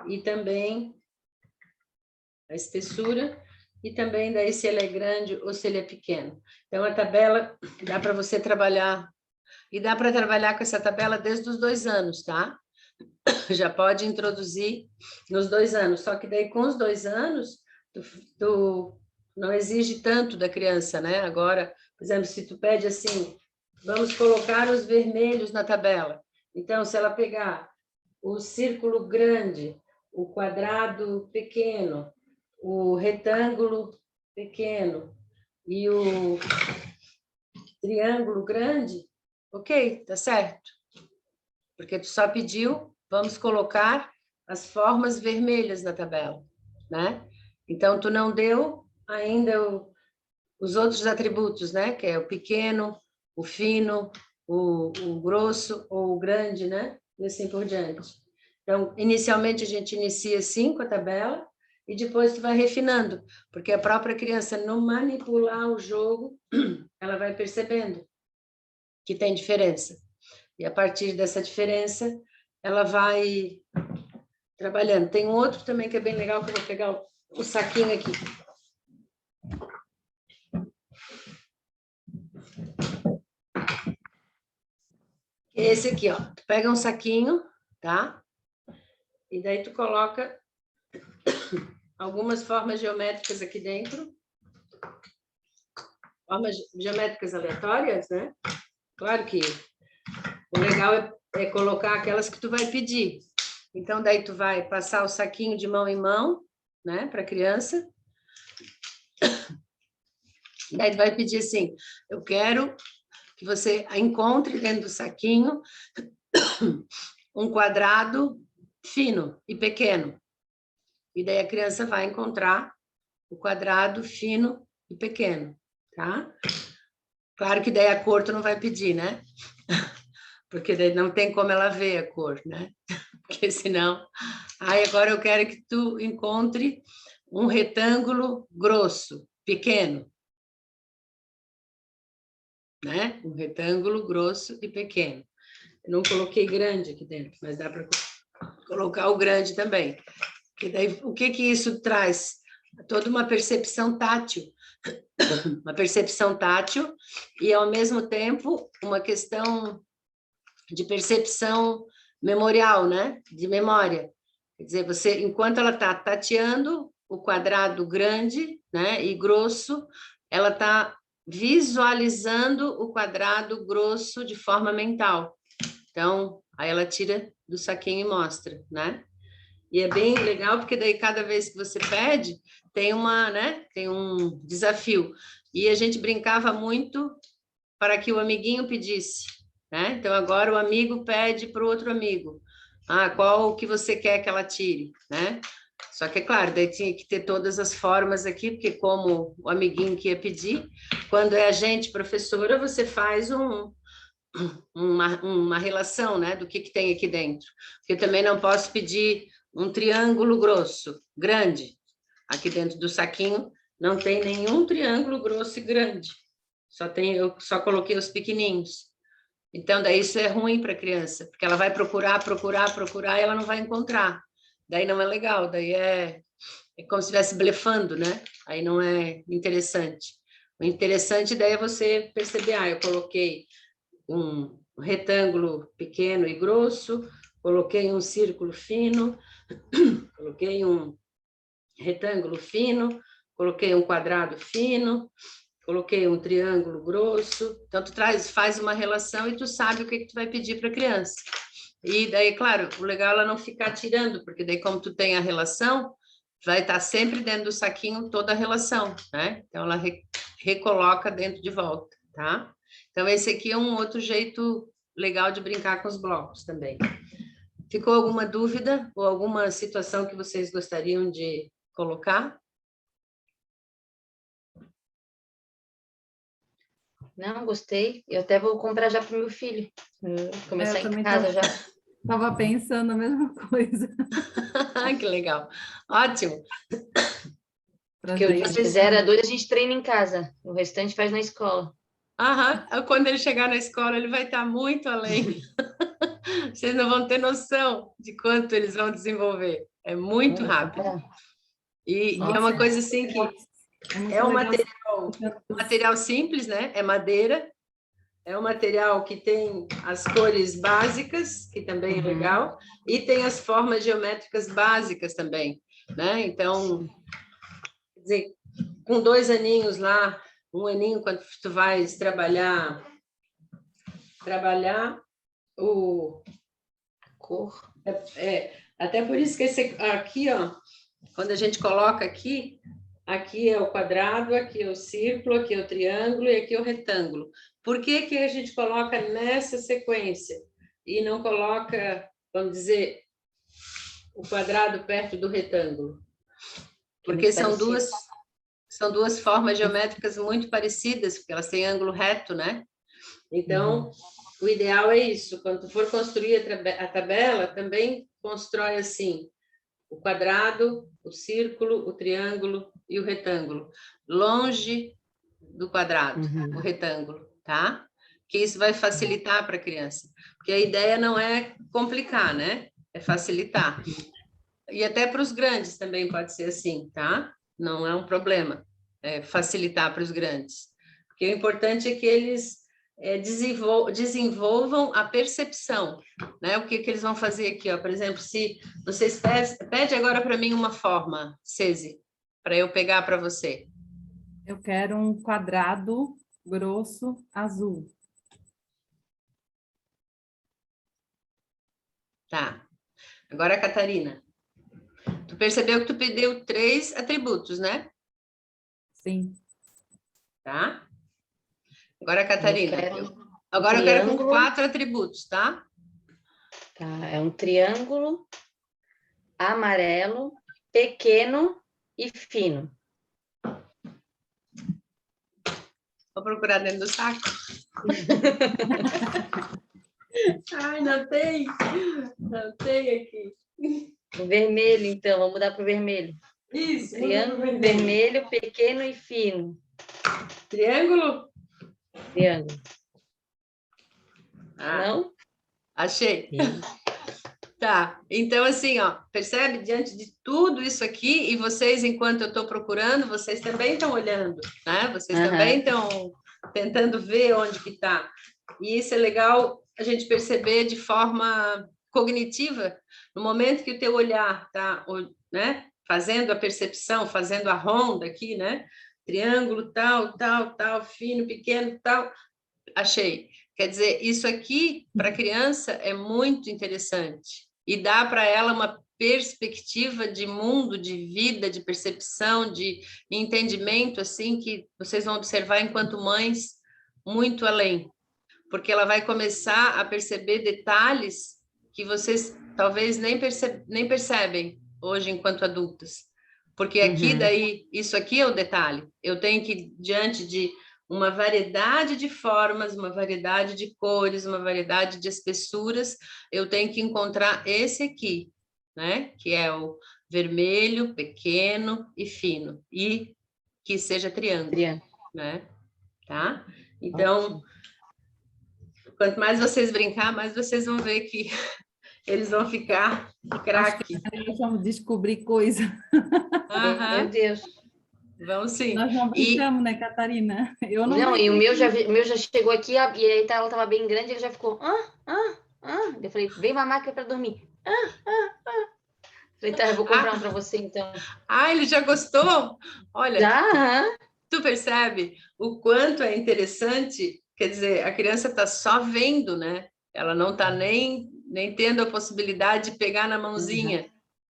E também a espessura e também daí se ele é grande ou se ele é pequeno. Então, a tabela dá para você trabalhar, e dá para trabalhar com essa tabela desde os 2 anos, tá? Já pode introduzir nos 2 anos, só que daí com os 2 anos, tu não exige tanto da criança, né? Agora, por exemplo, se tu pede assim, vamos colocar os vermelhos na tabela. Então, se ela pegar o círculo grande, o quadrado pequeno, o retângulo pequeno e o triângulo grande, ok, tá certo. Porque tu só pediu, vamos colocar as formas vermelhas na tabela, né? Então, tu não deu ainda os outros atributos, né? Que é o pequeno, o fino, o grosso ou o grande, né? E assim por diante. Então, inicialmente, a gente inicia assim com a tabela e depois tu vai refinando, porque a própria criança, no manipular o jogo, ela vai percebendo que tem diferença. E a partir dessa diferença, ela vai trabalhando. Tem um outro também que é bem legal, que eu vou pegar o saquinho aqui. Esse aqui, ó. Tu pega um saquinho, tá? E daí tu coloca algumas formas geométricas aqui dentro. Formas geométricas aleatórias, né? Claro que o legal é colocar aquelas que tu vai pedir. Então, daí tu vai passar o saquinho de mão em mão, né? Para a criança. Daí tu vai pedir assim, eu quero que você encontre dentro do saquinho um quadrado fino e pequeno. E daí a criança vai encontrar o quadrado fino e pequeno, tá? Claro que daí a cor tu não vai pedir, né? Porque daí não tem como ela ver a cor, né? Porque senão... Aí agora eu quero que tu encontre um retângulo grosso, pequeno. Né? Um retângulo grosso e pequeno. Eu não coloquei grande aqui dentro, mas dá para colocar o grande também. Porque daí, o que isso traz? Toda uma percepção tátil. Uma percepção tátil e, ao mesmo tempo, uma questão de percepção memorial, né? De memória. Quer dizer, você, enquanto ela está tateando o quadrado grande, né, e grosso, ela está visualizando o quadrado grosso de forma mental. Então, aí ela tira do saquinho e mostra, né? E é bem legal, porque daí cada vez que você pede, tem né? Tem um desafio. E a gente brincava muito para que o amiguinho pedisse, né? Então, agora o amigo pede para o outro amigo. Ah, qual que você quer que ela tire, né? Só que, é claro, daí tinha que ter todas as formas aqui, porque como o amiguinho que ia pedir, quando é a gente, professora, você faz uma relação, né, do que tem aqui dentro. Porque eu também não posso pedir um triângulo grosso, grande. Aqui dentro do saquinho não tem nenhum triângulo grosso e grande. Eu só coloquei os pequenininhos. Então, daí isso é ruim para a criança, porque ela vai procurar e ela não vai encontrar. Daí não é legal, daí é como se estivesse blefando, né? Aí não é interessante. O interessante daí é você perceber, eu coloquei um retângulo pequeno e grosso, coloquei um círculo fino, coloquei um retângulo fino, coloquei um quadrado fino, coloquei um triângulo grosso. Então, tu faz uma relação e tu sabe o que tu vai pedir para a criança. E daí, claro, o legal é ela não ficar tirando, porque daí, como tu tem a relação, vai estar sempre dentro do saquinho toda a relação, né? Então, ela recoloca dentro de volta. tá? Então, esse aqui é um outro jeito legal de brincar com os blocos também. Ficou alguma dúvida ou alguma situação que vocês gostariam de colocar? Não, gostei. Eu até vou comprar já para o meu filho. Começar em casa já. Estava pensando a mesma coisa. Que legal. Ótimo. Porque se fizer a 2, a gente treina em casa. O restante faz na escola. Aham. Quando ele chegar na escola, ele vai estar muito além. Vocês não vão ter noção de quanto eles vão desenvolver. É muito rápido. E é uma coisa assim que é um material simples, né? É madeira. É um material que tem as cores básicas, que também é legal, e tem as formas geométricas básicas também, né? Então, quer dizer, com 2 aninhos lá, 1 aninho, quando tu vais trabalhar o... Cor. Até por isso que esse aqui, ó, quando a gente coloca aqui é o quadrado, aqui é o círculo, aqui é o triângulo e aqui é o retângulo. Por que que a gente coloca nessa sequência e não coloca, vamos dizer, o quadrado perto do retângulo? Porque são duas formas geométricas muito parecidas, porque elas têm ângulo reto, né? Então, o ideal é isso. Quando tu for construir a tabela, também constrói assim: o quadrado, o círculo, o triângulo e o retângulo. Longe do quadrado, o retângulo, tá? Que isso vai facilitar para a criança. Porque a ideia não é complicar, né? É facilitar. E até para os grandes também pode ser assim, tá? Não é um problema facilitar para os grandes. Porque o importante é que eles desenvolvam a percepção, né? O que eles vão fazer aqui, ó? Por exemplo, se vocês pede agora para mim uma forma, Cezi, para eu pegar para você. Eu quero um quadrado grosso azul. Tá. Agora, Catarina, tu percebeu que tu pediu 3 atributos, né? Sim. Tá? Agora, Catarina, eu quero com 4 atributos, tá? Tá, é um triângulo amarelo, pequeno e fino. Vou procurar dentro do saco. Ai, não tem aqui. O vermelho, então, vamos mudar para o vermelho. Isso, triângulo vermelho, pequeno e fino. Triângulo? Triângulo. Não? Achei. Tá, então assim, ó, percebe? Diante de tudo isso aqui, e vocês, enquanto eu estou procurando, vocês também estão olhando, né? Vocês também estão tentando ver onde que está. E isso é legal a gente perceber de forma cognitiva, no momento que o teu olhar está, né? Fazendo a percepção, fazendo a ronda aqui, né? Triângulo, tal, tal, tal, fino, pequeno, tal. Achei. Quer dizer, isso aqui, para a criança, é muito interessante. E dá para ela uma perspectiva de mundo, de vida, de percepção, de entendimento, assim, que vocês vão observar enquanto mães, muito além. Porque ela vai começar a perceber detalhes que vocês talvez nem percebem hoje enquanto adultas. Porque aqui, daí, isso aqui é o detalhe. Eu tenho que, diante de uma variedade de formas, uma variedade de cores, uma variedade de espessuras, eu tenho que encontrar esse aqui, né? Que é o vermelho, pequeno e fino, e que seja triângulo, né? Tá? Então, quanto mais vocês brincar, mais vocês vão ver que eles vão ficar craque. Nós vamos descobrir coisa. Meu Deus. Vamos sim. Nós não brincamos, né, Catarina? Eu não e o meu já chegou aqui, e aí ela estava bem grande, ele já ficou... Eu falei, vem mamar que é para dormir. Falei, tá, eu vou comprar um para você, então. Ele já gostou? Olha, já? Tu percebe o quanto é interessante? Quer dizer, a criança está só vendo, né? Ela não está nem tendo a possibilidade de pegar na mãozinha.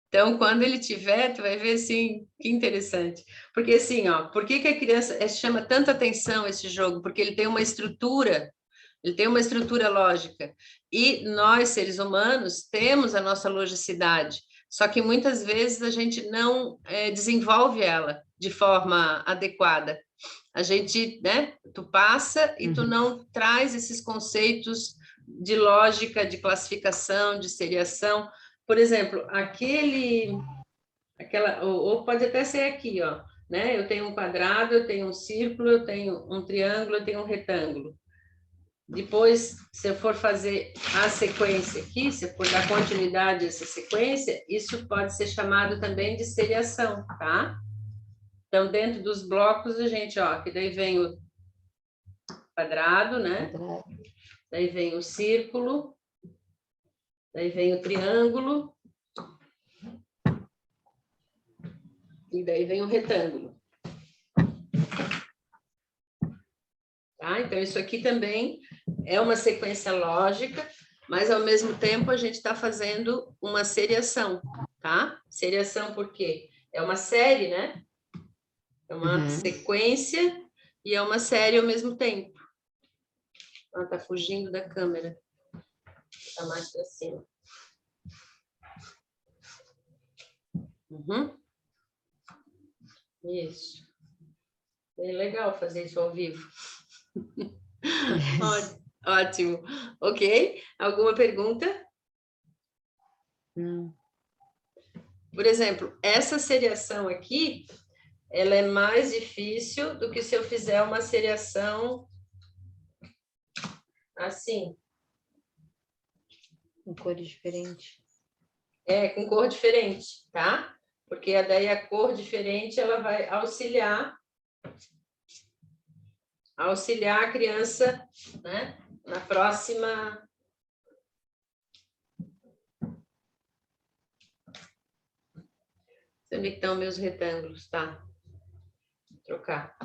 Então, quando ele tiver, tu vai ver, assim, que interessante. Porque, assim, ó, por que a criança chama tanta atenção esse jogo? Porque ele tem uma estrutura lógica. E nós, seres humanos, temos a nossa logicidade. Só que muitas vezes a gente não desenvolve ela de forma adequada. A gente, né, tu passa e tu não traz esses conceitos de lógica, de classificação, de seriação. Por exemplo, ou pode até ser aqui, ó, né? Eu tenho um quadrado, eu tenho um círculo, eu tenho um triângulo, eu tenho um retângulo. Depois, se eu for fazer a sequência aqui, se eu for dar continuidade a essa sequência, isso pode ser chamado também de seriação, tá? Então, dentro dos blocos, a gente, ó, que daí vem o quadrado, né? Daí vem o círculo, daí vem o triângulo, e daí vem o retângulo. Tá? Então, isso aqui também é uma sequência lógica, mas, ao mesmo tempo, a gente está fazendo uma seriação, tá? Seriação por quê? É uma série, né? É uma sequência e é uma série ao mesmo tempo. Ela está fugindo da câmera. Está mais para cima. Isso. É legal fazer isso ao vivo. Ótimo. Ok. Alguma pergunta? Não. Por exemplo, essa seriação aqui, ela é mais difícil do que se eu fizer uma seriação assim. Com cores diferentes. Com cor diferente, tá? Porque daí a cor diferente, ela vai auxiliar a criança, né? Na próxima... Onde estão meus retângulos, tá? Vou trocar.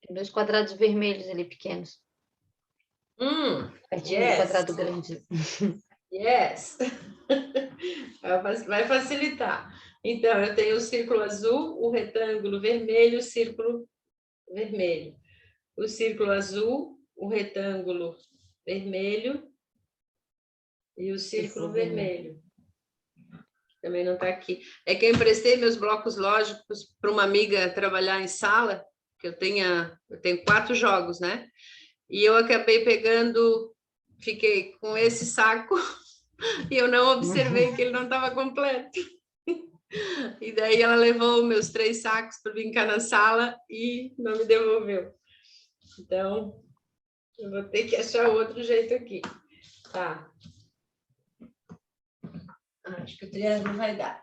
Tem 2 quadrados vermelhos ali, pequenos. Pertinho do quadrado grande. Yes! Vai facilitar. Então, eu tenho o círculo azul, o retângulo vermelho, o círculo vermelho. O círculo azul, o retângulo vermelho e o círculo vermelho. Também não está aqui. É que eu emprestei meus blocos lógicos para uma amiga trabalhar em sala, que eu tenho 4 jogos, né? E eu acabei fiquei com esse saco e eu não observei que ele não estava completo. E daí ela levou meus 3 sacos para brincar na sala e não me devolveu. Então, eu vou ter que achar outro jeito aqui. Tá. Acho que o triângulo vai dar.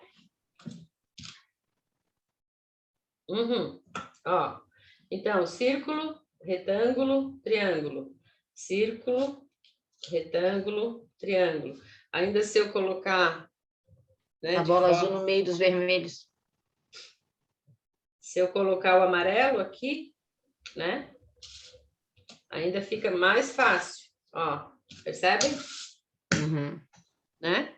Ó. Então, círculo, retângulo, triângulo. Círculo, retângulo, triângulo. Ainda se eu colocar... Né, a bola azul no meio dos vermelhos. Se eu colocar o amarelo aqui, né? Ainda fica mais fácil. Ó, percebem? Né?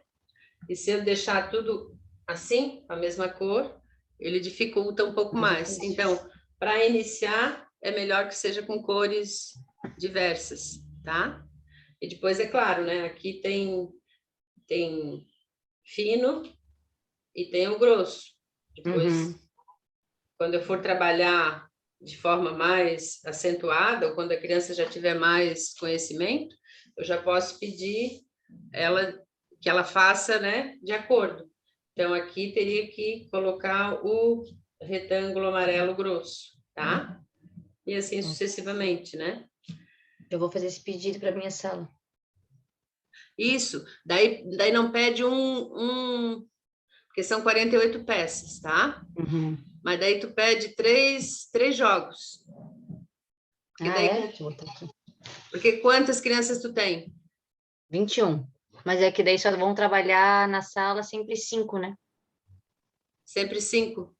E se eu deixar tudo assim, a mesma cor, ele dificulta um pouco mais. Então, para iniciar, é melhor que seja com cores diversas, tá? E depois, é claro, né? Aqui tem fino e tem o grosso. Depois, quando eu for trabalhar de forma mais acentuada, ou quando a criança já tiver mais conhecimento, eu já posso pedir que ela faça, né, de acordo. Então, aqui teria que colocar o retângulo amarelo grosso, tá? E assim sucessivamente, né? Eu vou fazer esse pedido para minha sala. Isso. Daí não pede porque são 48 peças, tá? Mas daí tu pede 3 jogos. Porque quantas crianças tu tem? 21. Mas é que daí só vão trabalhar na sala sempre 5, né? Sempre 5?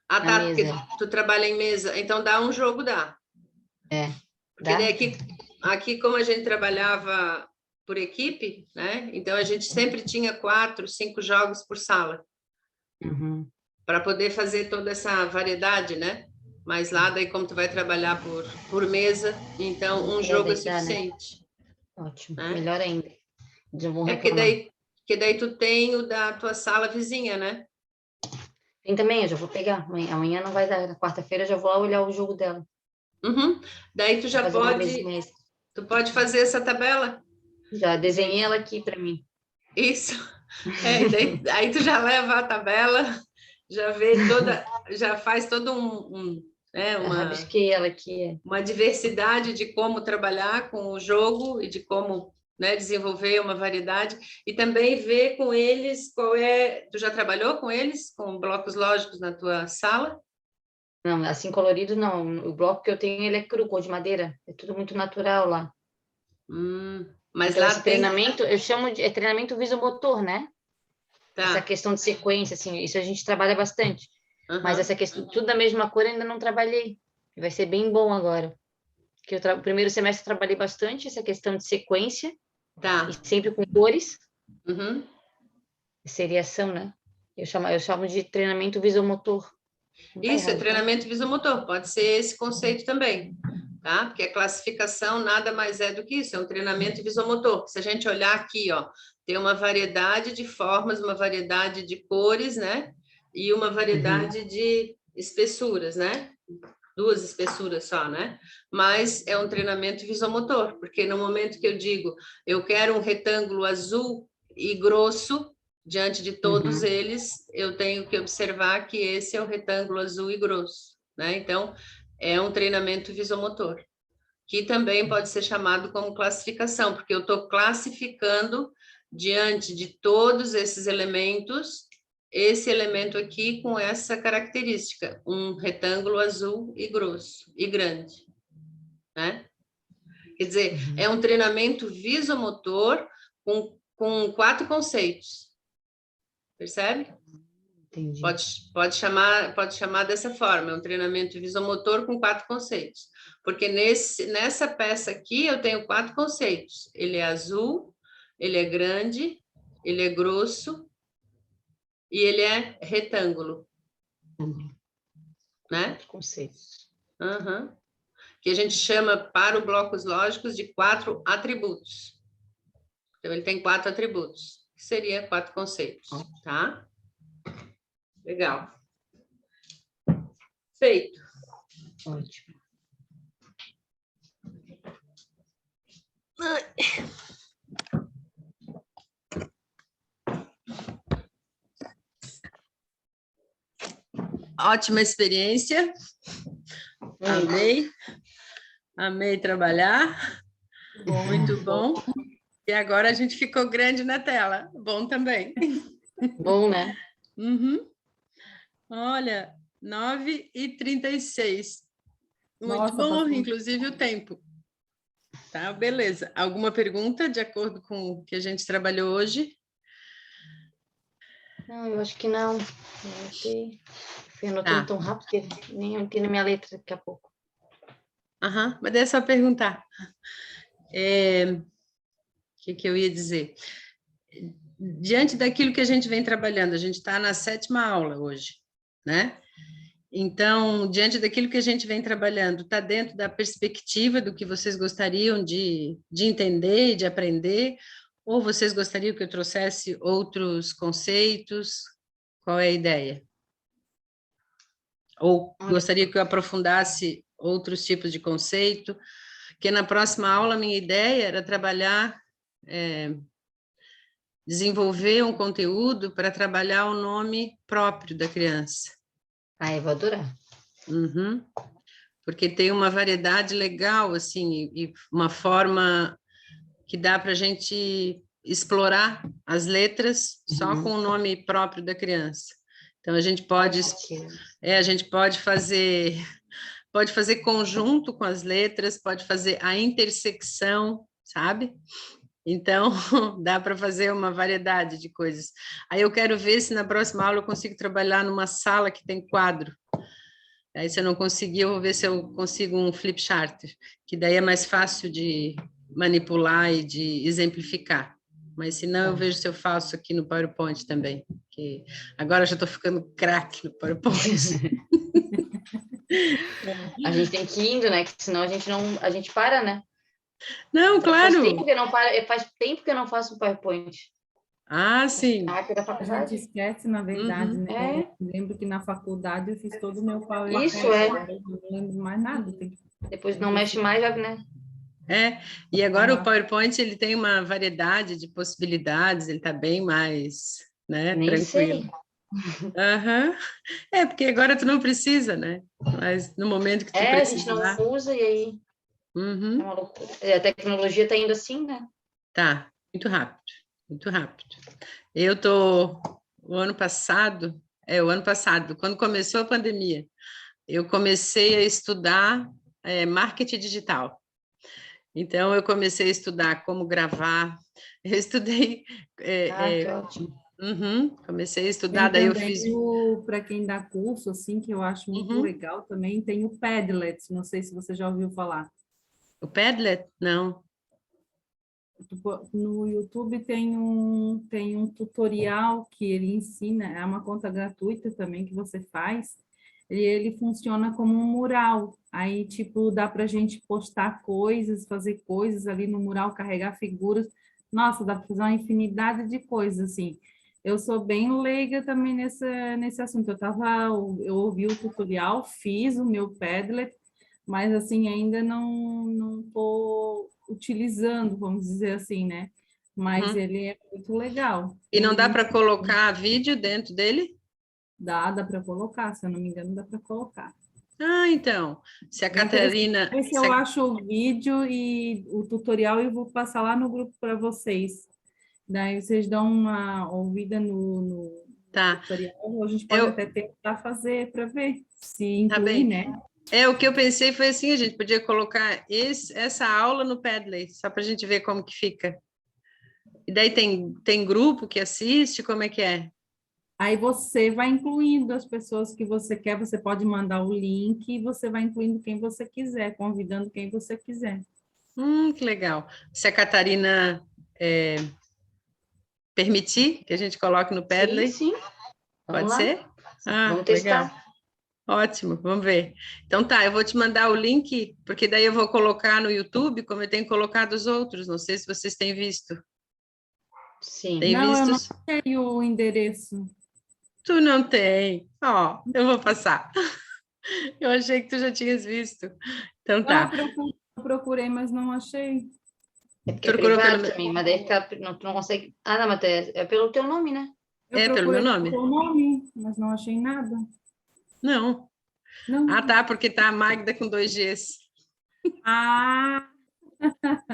Ah, tá, porque tu trabalha em mesa. Então dá um jogo, dá. Porque daí aqui, como a gente trabalhava por equipe, né? Então, a gente sempre tinha 4, 5 jogos por sala. Para poder fazer toda essa variedade, né? Mas lá, daí, como tu vai trabalhar por mesa, então um jogo é suficiente. Né? Ótimo, melhor ainda. Que daí tu tem o da tua sala vizinha, né? Tem também, eu já vou pegar. Amanhã não vai dar, na quarta-feira eu já vou lá olhar o jogo dela. Daí tu já tu pode fazer essa tabela. Já desenhei ela aqui para mim. Isso. Aí tu já leva a tabela, já vê já faz todo rabisquei ela aqui. Uma diversidade de como trabalhar com o jogo e de como, né, desenvolver uma variedade, e também ver com eles tu já trabalhou com eles, com blocos lógicos na tua sala? Não, assim colorido não, o bloco que eu tenho ele é cru, cor de madeira, é tudo muito natural lá. Mas então, lá esse treinamento, eu chamo de treinamento visomotor, né? Tá. Essa questão de sequência, assim, isso a gente trabalha bastante. Mas essa questão, tudo da mesma cor, ainda não trabalhei. Vai ser bem bom agora. Que o primeiro semestre eu trabalhei bastante essa questão de sequência. Tá. E sempre com cores. Seriação, né? Eu chamo de treinamento visomotor. Isso, é treinamento visomotor. Pode ser esse conceito também. Tá? Porque a classificação nada mais é do que isso, é um treinamento visomotor. Se a gente olhar aqui, ó, tem uma variedade de formas, uma variedade de cores, né? E uma variedade de espessuras, né? 2 espessuras só, né? Mas é um treinamento visomotor, porque no momento que eu digo, eu quero um retângulo azul e grosso, diante de todos eles, eu tenho que observar que esse é o retângulo azul e grosso, né? Então, é um treinamento visomotor, que também pode ser chamado como classificação, porque eu estou classificando diante de todos esses elementos, esse elemento aqui com essa característica, um retângulo azul e grosso e grande, né? Quer dizer, é um treinamento visomotor com 4 conceitos, percebe? Entendi. Pode chamar dessa forma, é um treinamento visomotor com 4 conceitos, porque nessa peça aqui eu tenho 4 conceitos, ele é azul, ele é grande, ele é grosso e ele é retângulo, né? 4 conceitos. Que a gente chama para os blocos lógicos de 4 atributos. Então, ele tem 4 atributos, que seria 4 conceitos, tá? Legal. Feito. Ótimo. Ótima experiência. Amei trabalhar. Muito bom. E agora a gente ficou grande na tela. Bom também. Bom, né? Olha, 9h36. Muito Nossa, bom, passou. inclusive o tempo. Tá, beleza. Alguma pergunta de acordo com o que a gente trabalhou hoje? Não, eu acho que não. Eu fui anotando tão rápido que nem eu entendo minha letra daqui a pouco. Mas é só perguntar. O que eu ia dizer? Diante daquilo que a gente vem trabalhando, a gente está na 7ª aula hoje, né? Então, diante daquilo que a gente vem trabalhando, está dentro da perspectiva do que vocês gostariam de entender e de aprender, ou vocês gostariam que eu trouxesse outros conceitos? Qual é a ideia? Ou gostaria que eu aprofundasse outros tipos de conceito? Porque na próxima aula, minha ideia era trabalhar, desenvolver um conteúdo para trabalhar o nome próprio da criança. Eu vou adorar. Porque tem uma variedade legal, assim, e uma forma que dá para a gente explorar as letras só com o nome próprio da criança. Então, a gente pode fazer conjunto com as letras, pode fazer a intersecção, sabe? Então, dá para fazer uma variedade de coisas. Aí eu quero ver se na próxima aula eu consigo trabalhar numa sala que tem quadro, Aí, se eu não conseguir, eu vou ver se eu consigo um flip chart, que daí é mais fácil de manipular e de exemplificar. Mas, se não, eu vejo se eu faço aqui no PowerPoint também, que agora eu já estou ficando craque no PowerPoint. A gente tem que ir indo, né? Que senão a gente para, né? Não, Faz tempo claro. que eu não faz tempo que eu não faço um PowerPoint. Ah, sim. Ah, que da A gente faculdade. esquece, na verdade, Uhum. né? É, Eu lembro que na faculdade eu fiz todo o meu isso PowerPoint, é. agora eu não lembro mais nada. Depois Tem não que mexe mais, né? É, e agora o Aham. PowerPoint ele tem uma variedade de possibilidades, ele está bem mais, né, Nem tranquilo. sei. Aham. É, porque agora tu não precisa, né? Mas no momento que tu É, a gente não precisar. usa e aí é Uhum. uma loucura. E a tecnologia tá indo assim, né? Tá, muito rápido, muito rápido. Eu tô, o ano passado, quando começou a pandemia, eu comecei a estudar marketing digital. Então, eu comecei a estudar como gravar, eu estudei, Ah, que ótimo. comecei a estudar, Tem daí eu também fiz. para quem dá curso, assim, que eu acho muito Uhum. legal também, tem o Padlet, não sei se você já ouviu falar. O Padlet? Não. No YouTube tem um tutorial que ele ensina, é uma conta gratuita também que você faz, e ele funciona como um mural. Aí, tipo, dá para a gente postar coisas, fazer coisas ali no mural, carregar figuras. Nossa, dá para fazer uma infinidade de coisas, assim. Eu sou bem leiga também nesse assunto. Eu ouvi o tutorial, fiz o meu Padlet, mas assim ainda não estou utilizando, vamos dizer assim, né? Mas Uhum. ele é muito legal. E não dá Tem para colocar vídeo dentro dele? dá para colocar, se eu não me engano, dá para colocar. Ah, então, se a Bem interessante. Catarina, Ver se eu acho o vídeo e o tutorial e vou passar lá no grupo para vocês. Daí vocês dão uma ouvida no tá, tutorial, ou a gente pode eu, até tentar fazer para ver se tá incluir, bem. né? O que eu pensei foi assim, a gente podia colocar essa aula no Padlet, só para a gente ver como que fica. E daí tem grupo que assiste, como é que é? Aí você vai incluindo as pessoas que você quer, você pode mandar o link e você vai incluindo quem você quiser, convidando quem você quiser. Que legal. Se a Catarina permitir que a gente coloque no Sim, Padlet, sim. Vamos pode lá. ser? Ah, Vamos legal. testar. Ótimo, vamos ver. Então tá, eu vou te mandar o link, porque daí eu vou colocar no YouTube, como eu tenho colocado os outros, não sei se vocês têm visto. Sim. Tem Não, eu visto? não sei o endereço. Tu não tem. Ó, eu vou passar. Eu achei que tu já tinhas visto. Então Não, tá. eu procurei, mas não achei. É porque é Procurou pelo privado também, mas daí fica, não, tu não consegue. Ah, não, mas é pelo teu nome, né? Eu pelo meu procurei nome? pelo nome, mas não achei nada. Não. Ah, Não. tá, porque tá a Magda com 2 Gs. Ah,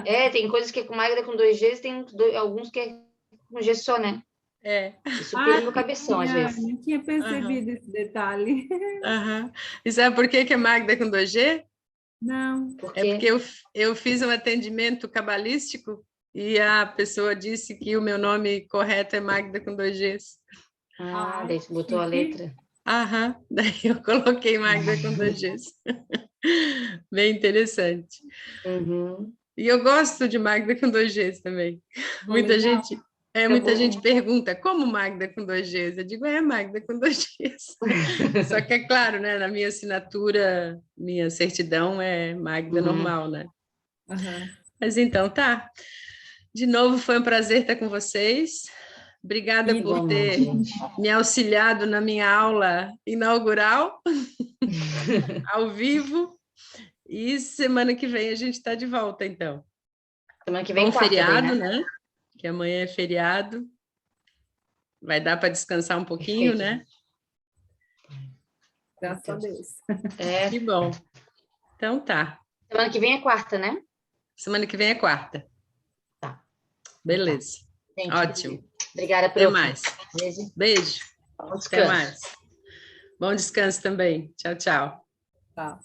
É, tem coisas que é com Magda com 2 Gs, tem alguns que é com G só, né? É. Isso pira no cabeção, às vezes. nem tinha Aham, percebido esse detalhe. aham. E sabe por que é Magda com 2G? Não. Por É porque quê? eu fiz um atendimento cabalístico e a pessoa disse que o meu nome correto é Magda com 2 Gs. Ah, Ai, daí tu botou a chique. letra. Aham, daí eu coloquei Magda com 2 Gs. Bem interessante. Uhum. E eu gosto de Magda com 2 Gs também. Muita Legal. gente, Fica muita bom. gente pergunta, como Magda com 2 Gs? Eu digo, Magda com 2 Gs. Só que é claro, né? Na minha assinatura, minha certidão é Magda Uhum. normal, né? Aham. Mas então tá. De novo, foi um prazer estar com vocês. Obrigada por Igualmente, ter gente. me auxiliado na minha aula inaugural, ao vivo. E semana que vem a gente está de volta, então. Semana que vem, Bom quarta daí, feriado, né? né? Que amanhã é feriado. Vai dar para descansar um pouquinho, Perfeito, né? gente. Graças a Deus. É, Que bom. Então tá. semana que vem é quarta, né? Semana que vem é quarta. Tá. Então tá. Beleza. Gente, Ótimo. obrigada, Até prof. mais. Beijo. Beijo. Bom Até descanso. mais. Bom descanso também. Tchau, tchau. Tá.